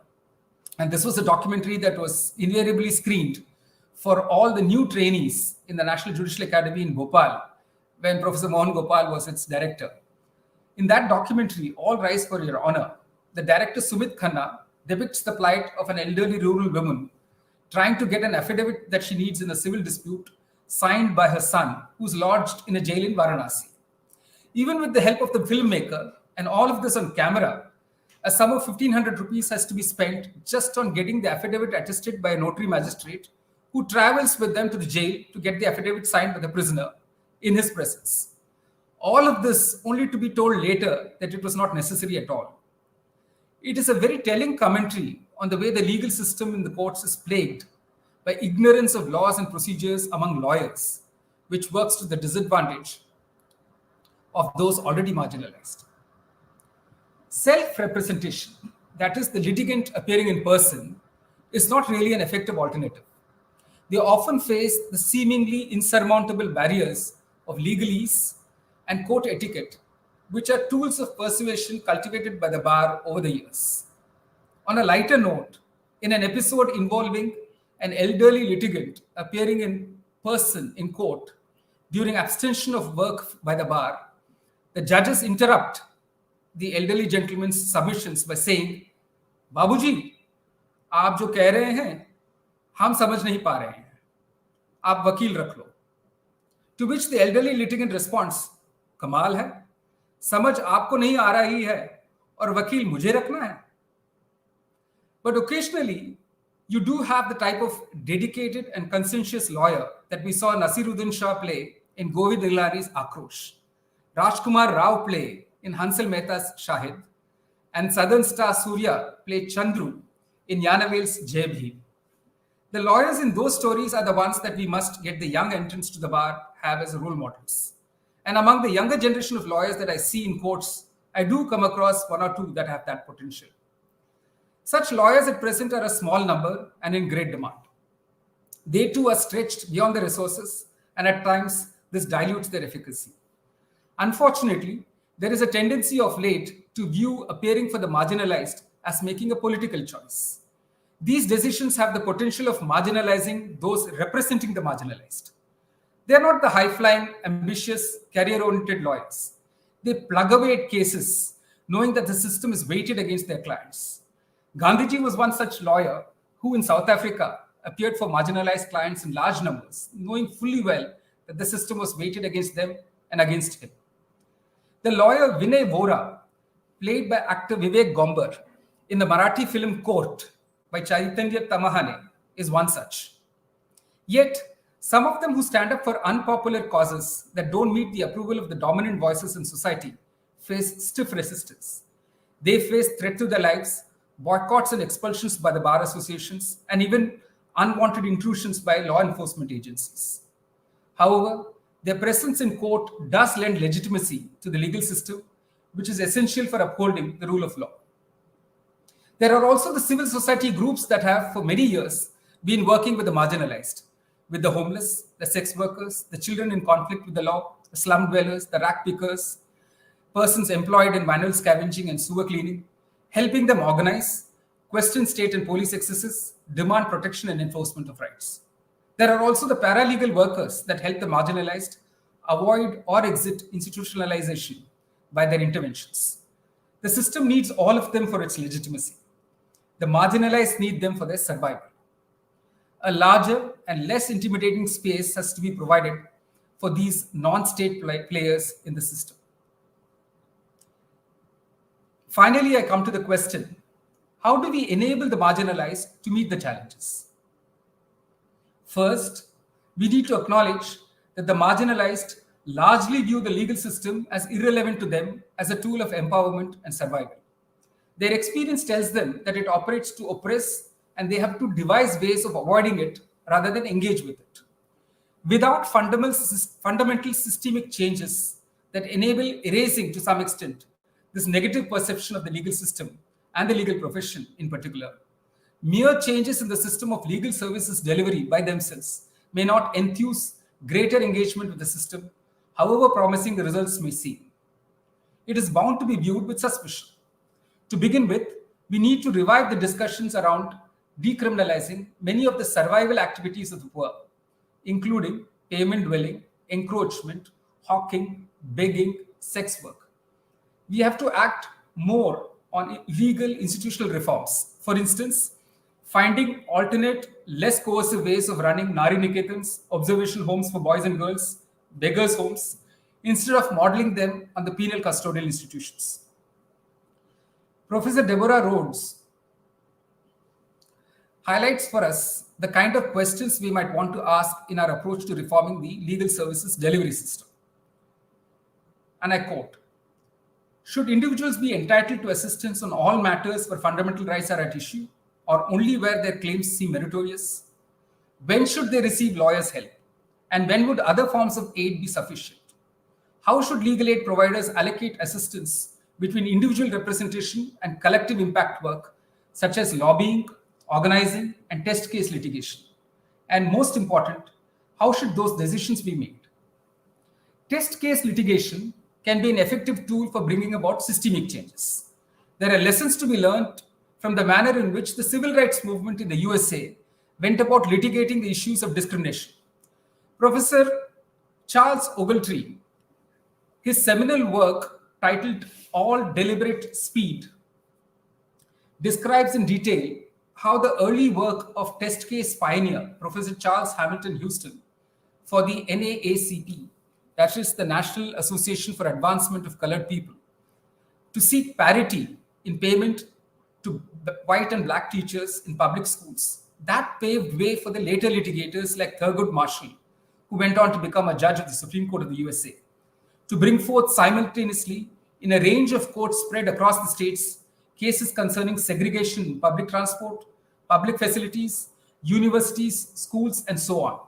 and this was a documentary that was invariably screened for all the new trainees in the National Judicial Academy in Bhopal when Professor Mohan Gopal was its director. In that documentary, All Rise for Your Honor, the director Sumit Khanna depicts the plight of an elderly rural woman trying to get an affidavit that she needs in a civil dispute signed by her son, who's lodged in a jail in Varanasi. Even with the help of the filmmaker and all of this on camera, a sum of 1,500 rupees has to be spent just on getting the affidavit attested by a notary magistrate who travels with them to the jail to get the affidavit signed by the prisoner in his presence. All of this only to be told later that it was not necessary at all. It is a very telling commentary on the way the legal system in the courts is plagued by ignorance of laws and procedures among lawyers, which works to the disadvantage of those already marginalized. Self-representation, that is the litigant appearing in person, is not really an effective alternative. They often face the seemingly insurmountable barriers of legalese and court etiquette, which are tools of persuasion cultivated by the bar over the years. On a lighter note, in an episode involving an elderly litigant appearing in person in court during abstention of work by the bar, the judges interrupt the elderly gentleman's submissions by saying, "Babuji, आप जो कह रहे हैं, हम समझ नहीं पा रहे हैं. आप वकील रख लो." To which the elderly litigant responds, "कमाल है, समझ आपको नहीं आ रही है और वकील मुझे रखना है." But occasionally, you do have the type of dedicated and conscientious lawyer that we saw Nasiruddin Shah play in Govind Nilari's Akrosh, Rajkumar Rao play in Hansal Mehta's Shahid, and Southern star Surya play Chandru in Yanavel's Jai Bhim. The lawyers in those stories are the ones that we must get the young entrants to the bar have as role models. And among the younger generation of lawyers that I see in courts, I do come across one or two that have that potential. Such lawyers at present are a small number and in great demand. They too are stretched beyond their resources, and at times this dilutes their efficacy. Unfortunately, there is a tendency of late to view appearing for the marginalized as making a political choice. These decisions have the potential of marginalizing those representing the marginalized. They are not the high-flying, ambitious, career-oriented lawyers. They plug away at cases, knowing that the system is weighted against their clients. Gandhiji was one such lawyer who in South Africa appeared for marginalized clients in large numbers, knowing fully well that the system was weighted against them and against him. The lawyer Vinay Vora, played by actor Vivek Gombar in the Marathi film Court by Chaitanya Tamahane, is one such. Yet, some of them who stand up for unpopular causes that don't meet the approval of the dominant voices in society face stiff resistance. They face threat to their lives, boycotts and expulsions by the bar associations, and even unwanted intrusions by law enforcement agencies. However, their presence in court does lend legitimacy to the legal system, which is essential for upholding the rule of law. There are also the civil society groups that have, for many years, been working with the marginalized, with the homeless, the sex workers, the children in conflict with the law, the slum dwellers, the rack pickers, persons employed in manual scavenging and sewer cleaning, helping them organize, question state and police excesses, demand protection and enforcement of rights. There are also the paralegal workers that help the marginalized avoid or exit institutionalization by their interventions. The system needs all of them for its legitimacy. The marginalized need them for their survival. A larger and less intimidating space has to be provided for these non-state players in the system. Finally, I come to the question, how do we enable the marginalized to meet the challenges? First, we need to acknowledge that the marginalized largely view the legal system as irrelevant to them as a tool of empowerment and survival. Their experience tells them that it operates to oppress, and they have to devise ways of avoiding it rather than engage with it. Without fundamental systemic changes that enable erasing to some extent this negative perception of the legal system and the legal profession in particular, mere changes in the system of legal services delivery by themselves may not enthuse greater engagement with the system, however promising the results may seem. It is bound to be viewed with suspicion. To begin with, we need to revive the discussions around decriminalizing many of the survival activities of the poor, including payment dwelling, encroachment, hawking, begging, sex work. We have to act more on legal institutional reforms. For instance, finding alternate, less coercive ways of running Nari Niketans, observation homes for boys and girls, beggars' homes, instead of modeling them on the penal custodial institutions. Professor Deborah Rhodes highlights for us the kind of questions we might want to ask in our approach to reforming the legal services delivery system. And I quote, "Should individuals be entitled to assistance on all matters where fundamental rights are at issue, or only where their claims seem meritorious? When should they receive lawyers' help? And when would other forms of aid be sufficient? How should legal aid providers allocate assistance between individual representation and collective impact work, such as lobbying, organizing, and test case litigation? And most important, how should those decisions be made? Test case litigation can be an effective tool for bringing about systemic changes. There are lessons to be learned from the manner in which the civil rights movement in the USA went about litigating the issues of discrimination. Professor Charles Ogletree, his seminal work titled All Deliberate Speed, describes in detail how the early work of test case pioneer, Professor Charles Hamilton Houston, for the NAACP, that is the National Association for Advancement of Colored People, to seek parity in payment to white and black teachers in public schools. That paved way for the later litigators like Thurgood Marshall, who went on to become a judge of the Supreme Court of the USA, to bring forth simultaneously in a range of courts spread across the states cases concerning segregation in public transport, public facilities, universities, schools, and so on.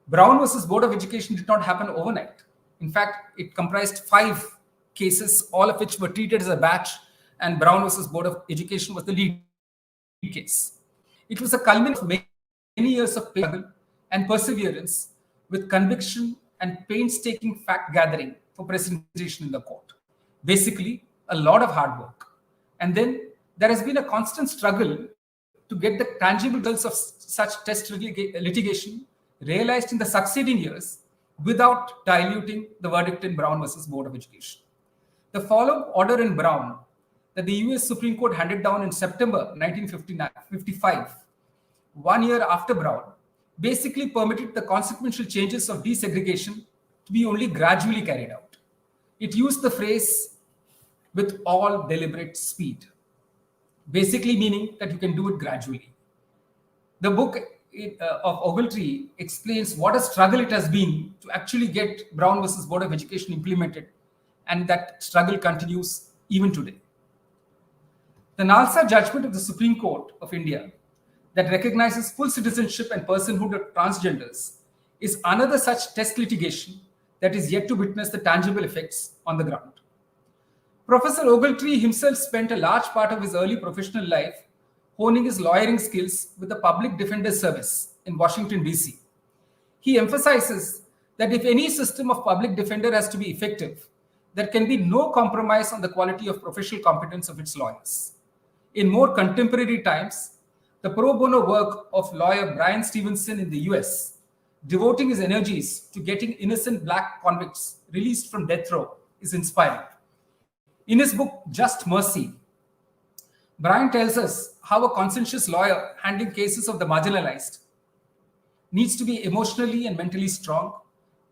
Brown versus Board of Education did not happen overnight. In fact, it comprised 5 cases, all of which were treated as a batch, and Brown versus Board of Education was the lead case. It was a culmination of many years of struggle and perseverance with conviction and painstaking fact gathering for presentation in the court. Basically, a lot of hard work. And then there has been a constant struggle to get the tangible results of such test litigation realized in the succeeding years without diluting the verdict in Brown versus Board of Education. The follow-up order in Brown that the US Supreme Court handed down in September 1955, 1 year after Brown, basically permitted the consequential changes of desegregation to be only gradually carried out. It used the phrase "with all deliberate speed," basically meaning that you can do it gradually. The book of Ogletree explains what a struggle it has been to actually get Brown versus Board of Education implemented, and that struggle continues even today. The Nalsa judgment of the Supreme Court of India that recognizes full citizenship and personhood of transgenders is another such test litigation that is yet to witness the tangible effects on the ground. Professor Ogletree himself spent a large part of his early professional life honing his lawyering skills with the Public Defender's Service in Washington, D.C. He emphasizes that if any system of public defender has to be effective, there can be no compromise on the quality of professional competence of its lawyers. In more contemporary times, the pro bono work of lawyer Brian Stevenson in the US, devoting his energies to getting innocent black convicts released from death row, is inspiring. In his book, Just Mercy, Brian tells us how a conscientious lawyer handling cases of the marginalized needs to be emotionally and mentally strong,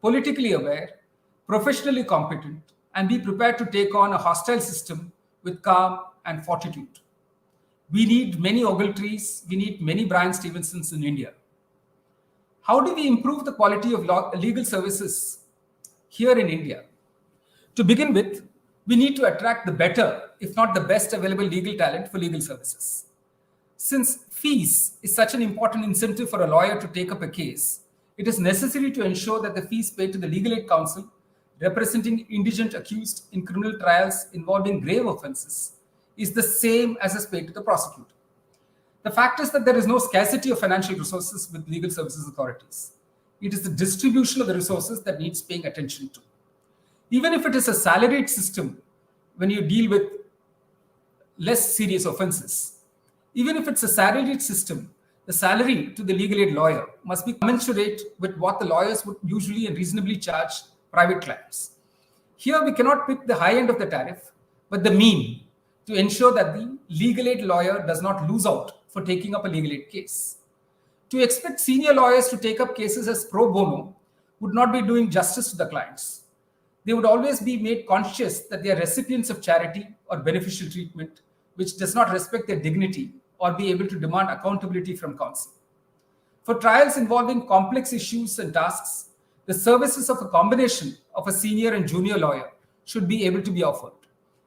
politically aware, professionally competent, and be prepared to take on a hostile system with calm and fortitude. We need many Ogletrees, we need many Brian Stevensons in India. How do we improve the quality of legal services here in India? To begin with, we need to attract the better, if not the best available legal talent for legal services. Since fees is such an important incentive for a lawyer to take up a case, it is necessary to ensure that the fees paid to the Legal Aid Council representing indigent accused in criminal trials involving grave offenses is the same as is paid to the prosecutor. The fact is that there is no scarcity of financial resources with legal services authorities. It is the distribution of the resources that needs paying attention to. Even if it is a salaried system, when you deal with less serious offenses, even if it's a salaried system, the salary to the legal aid lawyer must be commensurate with what the lawyers would usually and reasonably charge private clients. Here we cannot pick the high end of the tariff, but the mean, to ensure that the legal aid lawyer does not lose out for taking up a legal aid case. To expect senior lawyers to take up cases as pro bono would not be doing justice to the clients. They would always be made conscious that they are recipients of charity or beneficial treatment, which does not respect their dignity or be able to demand accountability from counsel. For trials involving complex issues and tasks, the services of a combination of a senior and junior lawyer should be able to be offered.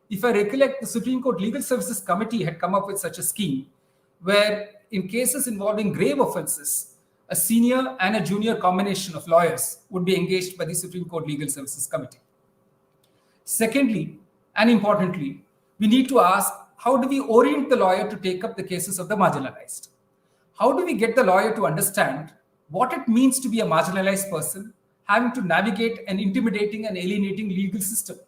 If I recollect, the Supreme Court Legal Services Committee had come up with such a scheme where, in cases involving grave offenses, a senior and a junior combination of lawyers would be engaged by the Supreme Court Legal Services Committee. Secondly, and importantly, we need to ask, how do we orient the lawyer to take up the cases of the marginalized? How do we get the lawyer to understand what it means to be a marginalized person having to navigate an intimidating and alienating legal system?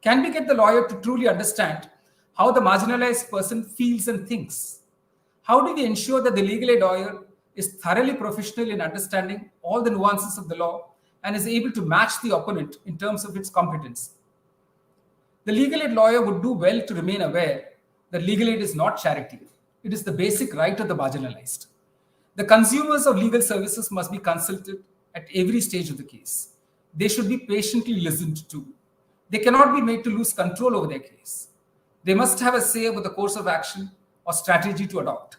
Can we get the lawyer to truly understand how the marginalized person feels and thinks? How do we ensure that the legal aid lawyer is thoroughly professional in understanding all the nuances of the law and is able to match the opponent in terms of its competence? The legal aid lawyer would do well to remain aware that legal aid is not charity. It is the basic right of the marginalized. The consumers of legal services must be consulted at every stage of the case. They should be patiently listened to. They cannot be made to lose control over their case. They must have a say over the course of action or strategy to adopt.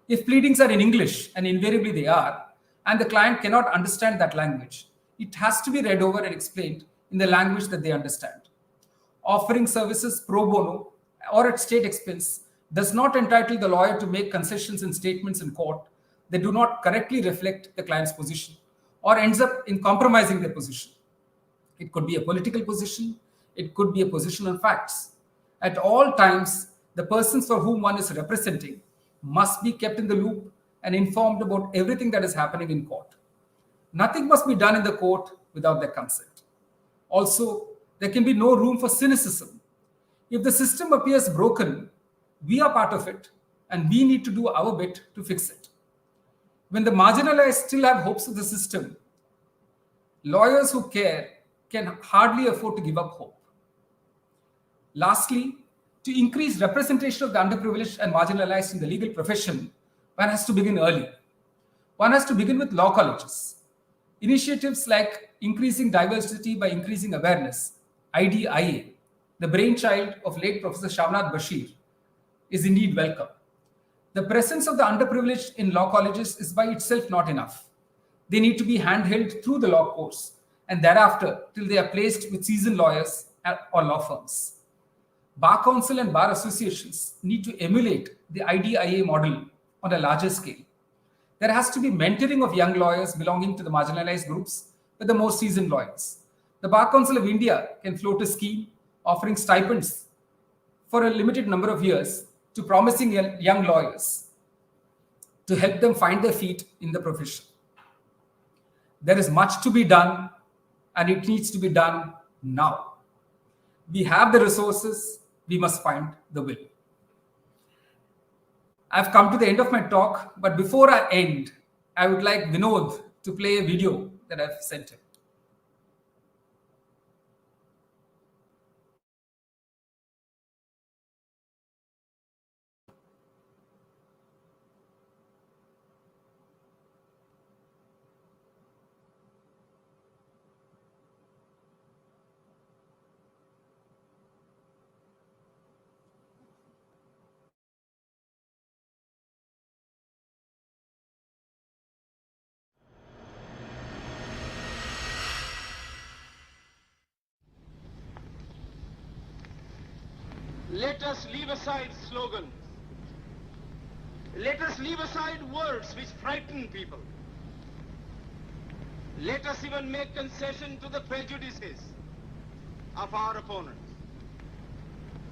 If pleadings are in English, and invariably they are, and the client cannot understand that language, it has to be read over and explained in the language that they understand. Offering services pro bono or at state expense does not entitle the lawyer to make concessions and statements in court that do not correctly reflect the client's position or ends up in compromising their position. It could be a political position, it could be a position on facts. At all times, the persons for whom one is representing must be kept in the loop and informed about everything that is happening in court. Nothing must be done in the court without their consent. Also, there can be no room for cynicism. If the system appears broken, we are part of it and we need to do our bit to fix it. When the marginalized still have hopes of the system, lawyers who care can hardly afford to give up hope. Lastly, to increase representation of the underprivileged and marginalized in the legal profession, one has to begin early. One has to begin with law colleges. Initiatives like increasing diversity by increasing awareness, IDIA, the brainchild of late Professor Shavnath Bashir, is indeed welcome. The presence of the underprivileged in law colleges is by itself not enough. They need to be handheld through the law course and thereafter till they are placed with seasoned lawyers or law firms. Bar council and bar associations need to emulate the IDIA model on a larger scale. There has to be mentoring of young lawyers belonging to the marginalized groups with the more seasoned lawyers. The Bar Council of India can float a scheme offering stipends for a limited number of years to promising young lawyers to help them find their feet in the profession. There is much to be done, and it needs to be done now. We have the resources, we must find the will. I've come to the end of my talk, but before I end, I would like Vinod to play a video that I've sent him. Let us leave aside slogans. Let us leave aside words which frighten people. Let us even make concession to the prejudices of our opponents.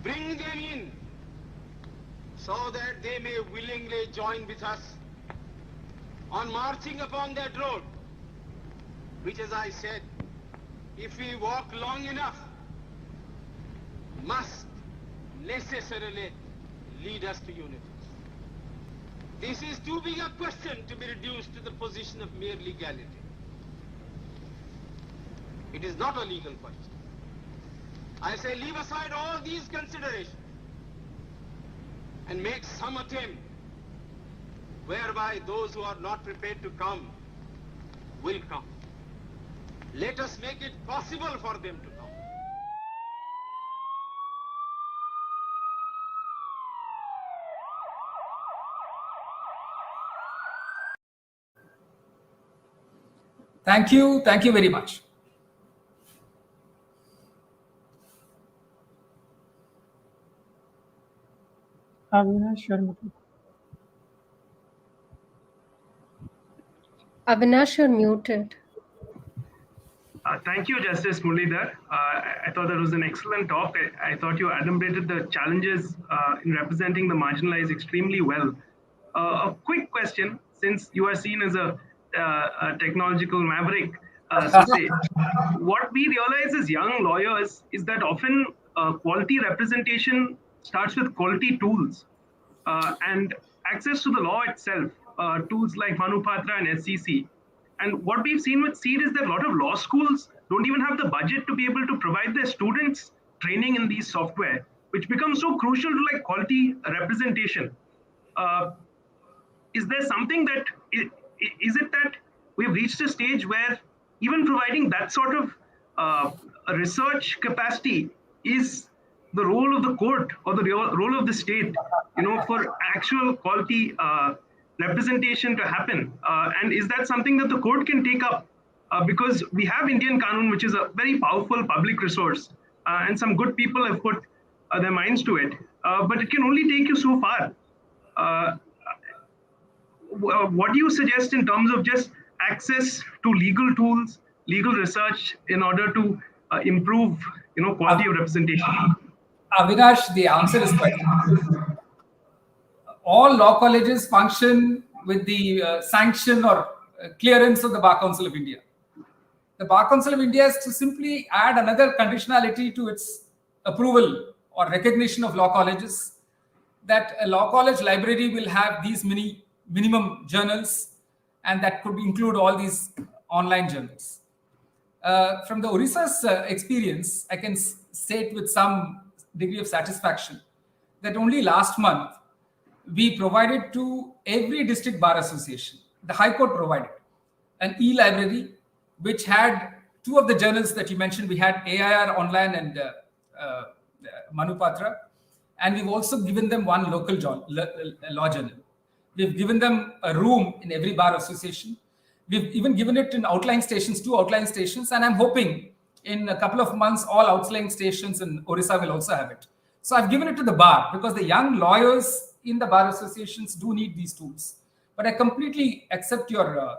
Bring them in so that they may willingly join with us on marching upon that road which, as I said, if we walk long enough, must necessarily lead us to unity. This is too big a question to be reduced to the position of mere legality. It is not a legal question. I say leave aside all these considerations and make some attempt whereby those who are not prepared to come will come. Let us make it possible for them to come. Thank you very much. Avinash, you're muted. Avinash, you're muted. Thank you, Justice Muralidhar. I thought that was an excellent talk. I thought you adumbrated the challenges in representing the marginalized extremely well. A quick question, since you are seen as a technological maverick, so say, what we realize as young lawyers is that often quality representation starts with quality tools and access to the law itself, tools like Manupatra and SCC. And what we've seen with CEDE is that a lot of law schools don't even have the budget to be able to provide their students training in these software, which becomes so crucial to like quality representation. Is there something that, is it that we've reached a stage where even providing that sort of research capacity is the role of the court or the role of the state, for actual quality representation to happen? And is that something that the court can take up? Because we have Indian Qanun, which is a very powerful public resource, and some good people have put their minds to it, but it can only take you so far. What do you suggest in terms of just access to legal tools, legal research in order to improve, quality of representation? Avinash, the answer is quite simple. All law colleges function with the sanction or clearance of the Bar Council of India. The Bar Council of India is to simply add another conditionality to its approval or recognition of law colleges, that a law college library will have these minimum journals, and that could include all these online journals. From the Odisha's experience, I can state with some degree of satisfaction that only last month we provided to every district bar association, the High Court provided an e-library which had two of the journals that you mentioned. We had AIR online and Manupatra, and we've also given them one local law journal. We've given them a room in every bar association. We've even given it in outlying stations, 2 outlying stations, and I'm hoping in a couple of months, all outlying stations in Odisha will also have it. So I've given it to the bar because the young lawyers in the bar associations do need these tools. But I completely accept your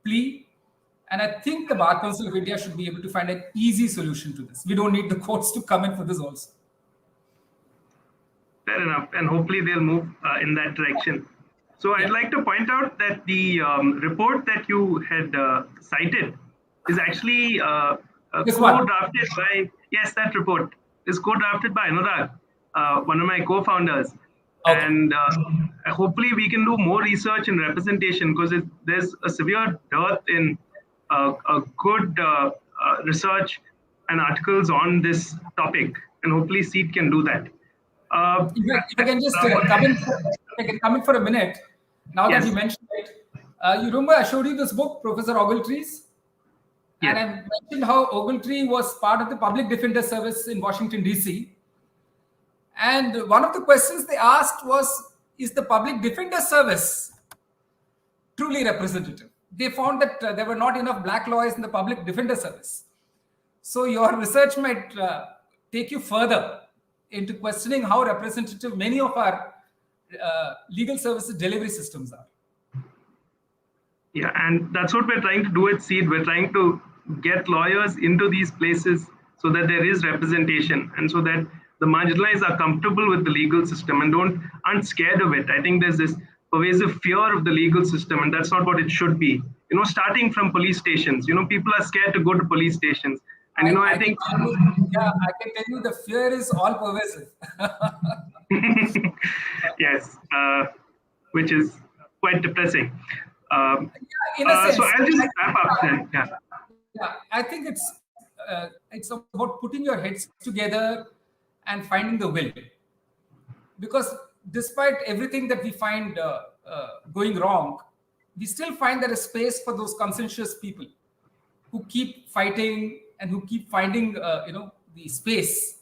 plea. And I think the Bar Council of India should be able to find an easy solution to this. We don't need the courts to come in for this also. Fair enough. And hopefully they'll move in that direction. So I'd like to point out that the report that you had cited is actually co-drafted by, yes, that report is co-drafted by Anurag, one of my co-founders. Okay. And hopefully we can do more research and representation, because there's a severe dearth in a good research and articles on this topic, and hopefully CEDE can do that. If I can just come in for a minute, now that you mentioned it. You remember I showed you this book, Professor Ogletree's? And I mentioned how Ogletree was part of the Public Defender Service in Washington, D.C. And one of the questions they asked was, is the Public Defender Service truly representative? They found that there were not enough black lawyers in the Public Defender Service. So your research might take you further into questioning how representative many of our legal services delivery systems are. Yeah, and that's what we're trying to do at CEDE. We're trying to get lawyers into these places so that there is representation, and so that the marginalized are comfortable with the legal system and aren't scared of it. I think there's this pervasive fear of the legal system, and that's not what it should be. starting from police stations. People are scared to go to police stations. And, I think... I can tell you the fear is all pervasive. Yes, which is quite depressing. In a sense. So I'll just wrap up then. Yeah, I think it's about putting your heads together and finding the will. Because despite everything that we find going wrong, we still find there is space for those conscientious people who keep fighting and who keep finding the space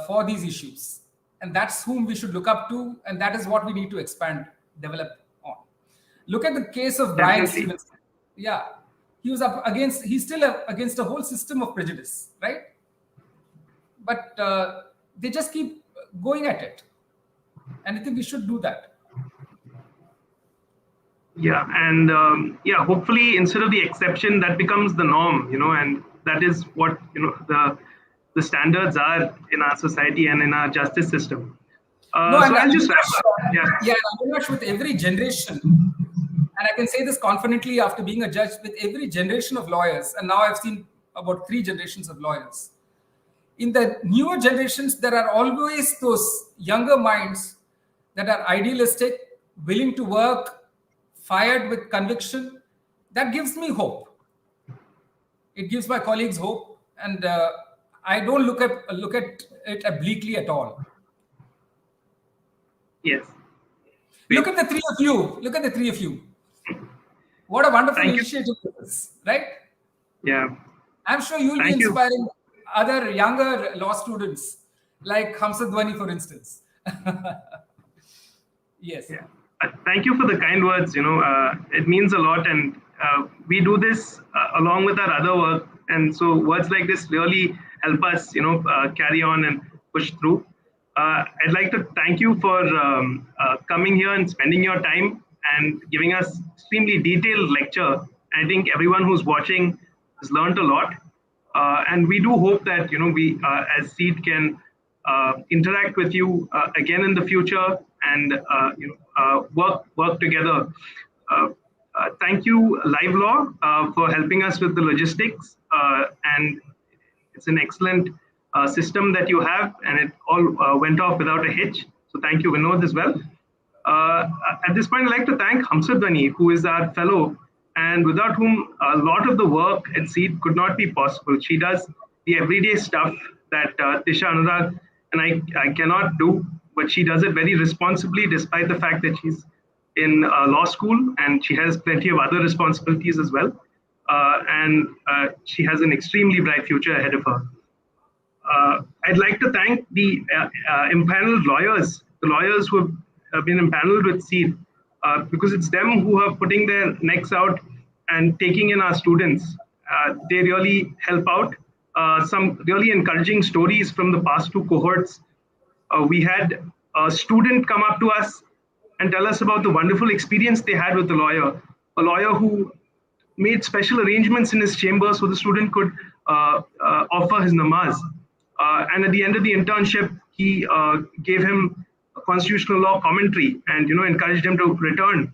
for these issues. And that's whom we should look up to, and that is what we need to expand, develop on. Look at the case of Brian Stevenson. Yeah, he's still against a whole system of prejudice, right? But they just keep going at it. And I think we should do that. Yeah, and hopefully instead of the exception, that becomes the norm, and that is what, the standards are in our society and in our justice system. So I'll just wrap up. Yeah, Avinash, with every generation, and I can say this confidently after being a judge, with every generation of lawyers, and now I've seen about 3 generations of lawyers. In the newer generations, there are always those younger minds that are idealistic, willing to work, fired with conviction. That gives me hope. It gives my colleagues hope, and I don't look at it obliquely at all. Yes. Look at the 3 of you. What a wonderful initiative this is, right? Yeah. I'm sure you'll be inspiring other younger law students, like Hamsadwani, for instance. Yes. Yeah. Thank you for the kind words. It means a lot, and we do this along with our other work, and so words like this really help us, carry on and push through. I'd like to thank you for coming here and spending your time and giving us extremely detailed lecture. I think everyone who's watching has learned a lot, and we do hope that we as CEDE can interact with you again in the future and work together. Thank you, Live Law, for helping us with the logistics, and it's an excellent system that you have, and it all went off without a hitch. So thank you, Vinod, as well. At this point, I'd like to thank Hamsadwani, who is our fellow, and without whom a lot of the work at CEDE could not be possible. She does the everyday stuff that Disha, Anurag, and I cannot do, but she does it very responsibly, despite the fact that she's in law school and she has plenty of other responsibilities as well. And she has an extremely bright future ahead of her. I'd like to thank the empaneled lawyers, the lawyers who have been empaneled with CEDE, because it's them who are putting their necks out and taking in our students. They really help out. Some really encouraging stories from the past 2 cohorts. We had a student come up to us and tell us about the wonderful experience they had with a lawyer who made special arrangements in his chamber so the student could offer his namaz. And at the end of the internship, he gave him a constitutional law commentary and encouraged him to return.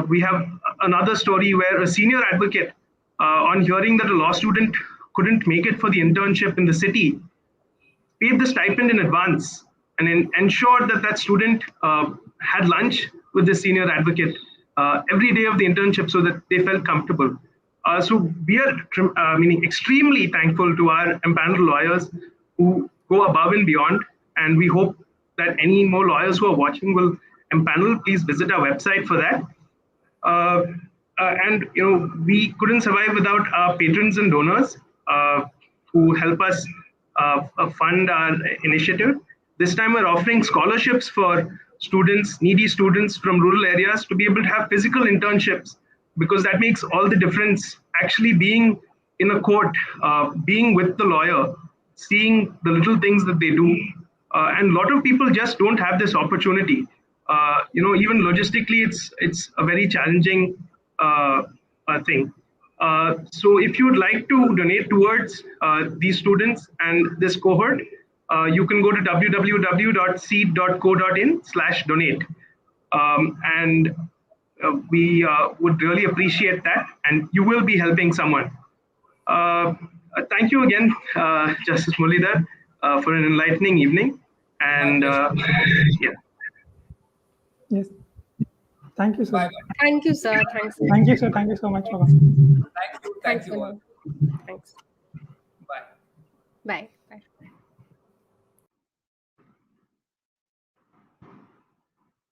We have another story where a senior advocate, on hearing that a law student couldn't make it for the internship in the city, paid the stipend in advance and ensured that that student had lunch with the senior advocate every day of the internship so that they felt comfortable. So we are extremely thankful to our empaneled lawyers who go above and beyond, and we hope that any more lawyers who are watching will empanel. Please visit our website for that. And we couldn't survive without our patrons and donors who help us fund our initiative. This time we're offering scholarships for students, needy students from rural areas, to be able to have physical internships, because that makes all the difference. Actually being in a court, being with the lawyer, seeing the little things that they do. And a lot of people just don't have this opportunity. Even logistically, it's a very challenging thing. So if you'd like to donate towards these students and this cohort, you can go to www.cede.co.in/donate. And we would really appreciate that, and you will be helping someone. Thank you again, Justice Muralidhar, for an enlightening evening. And yeah. Yes. Thank you, sir. Bye. Thank you, sir. Thanks. Thank you, sir. Thank you so much for coming. Thank you Thanks, all. Vinod. Thanks. Bye. Bye. Bye.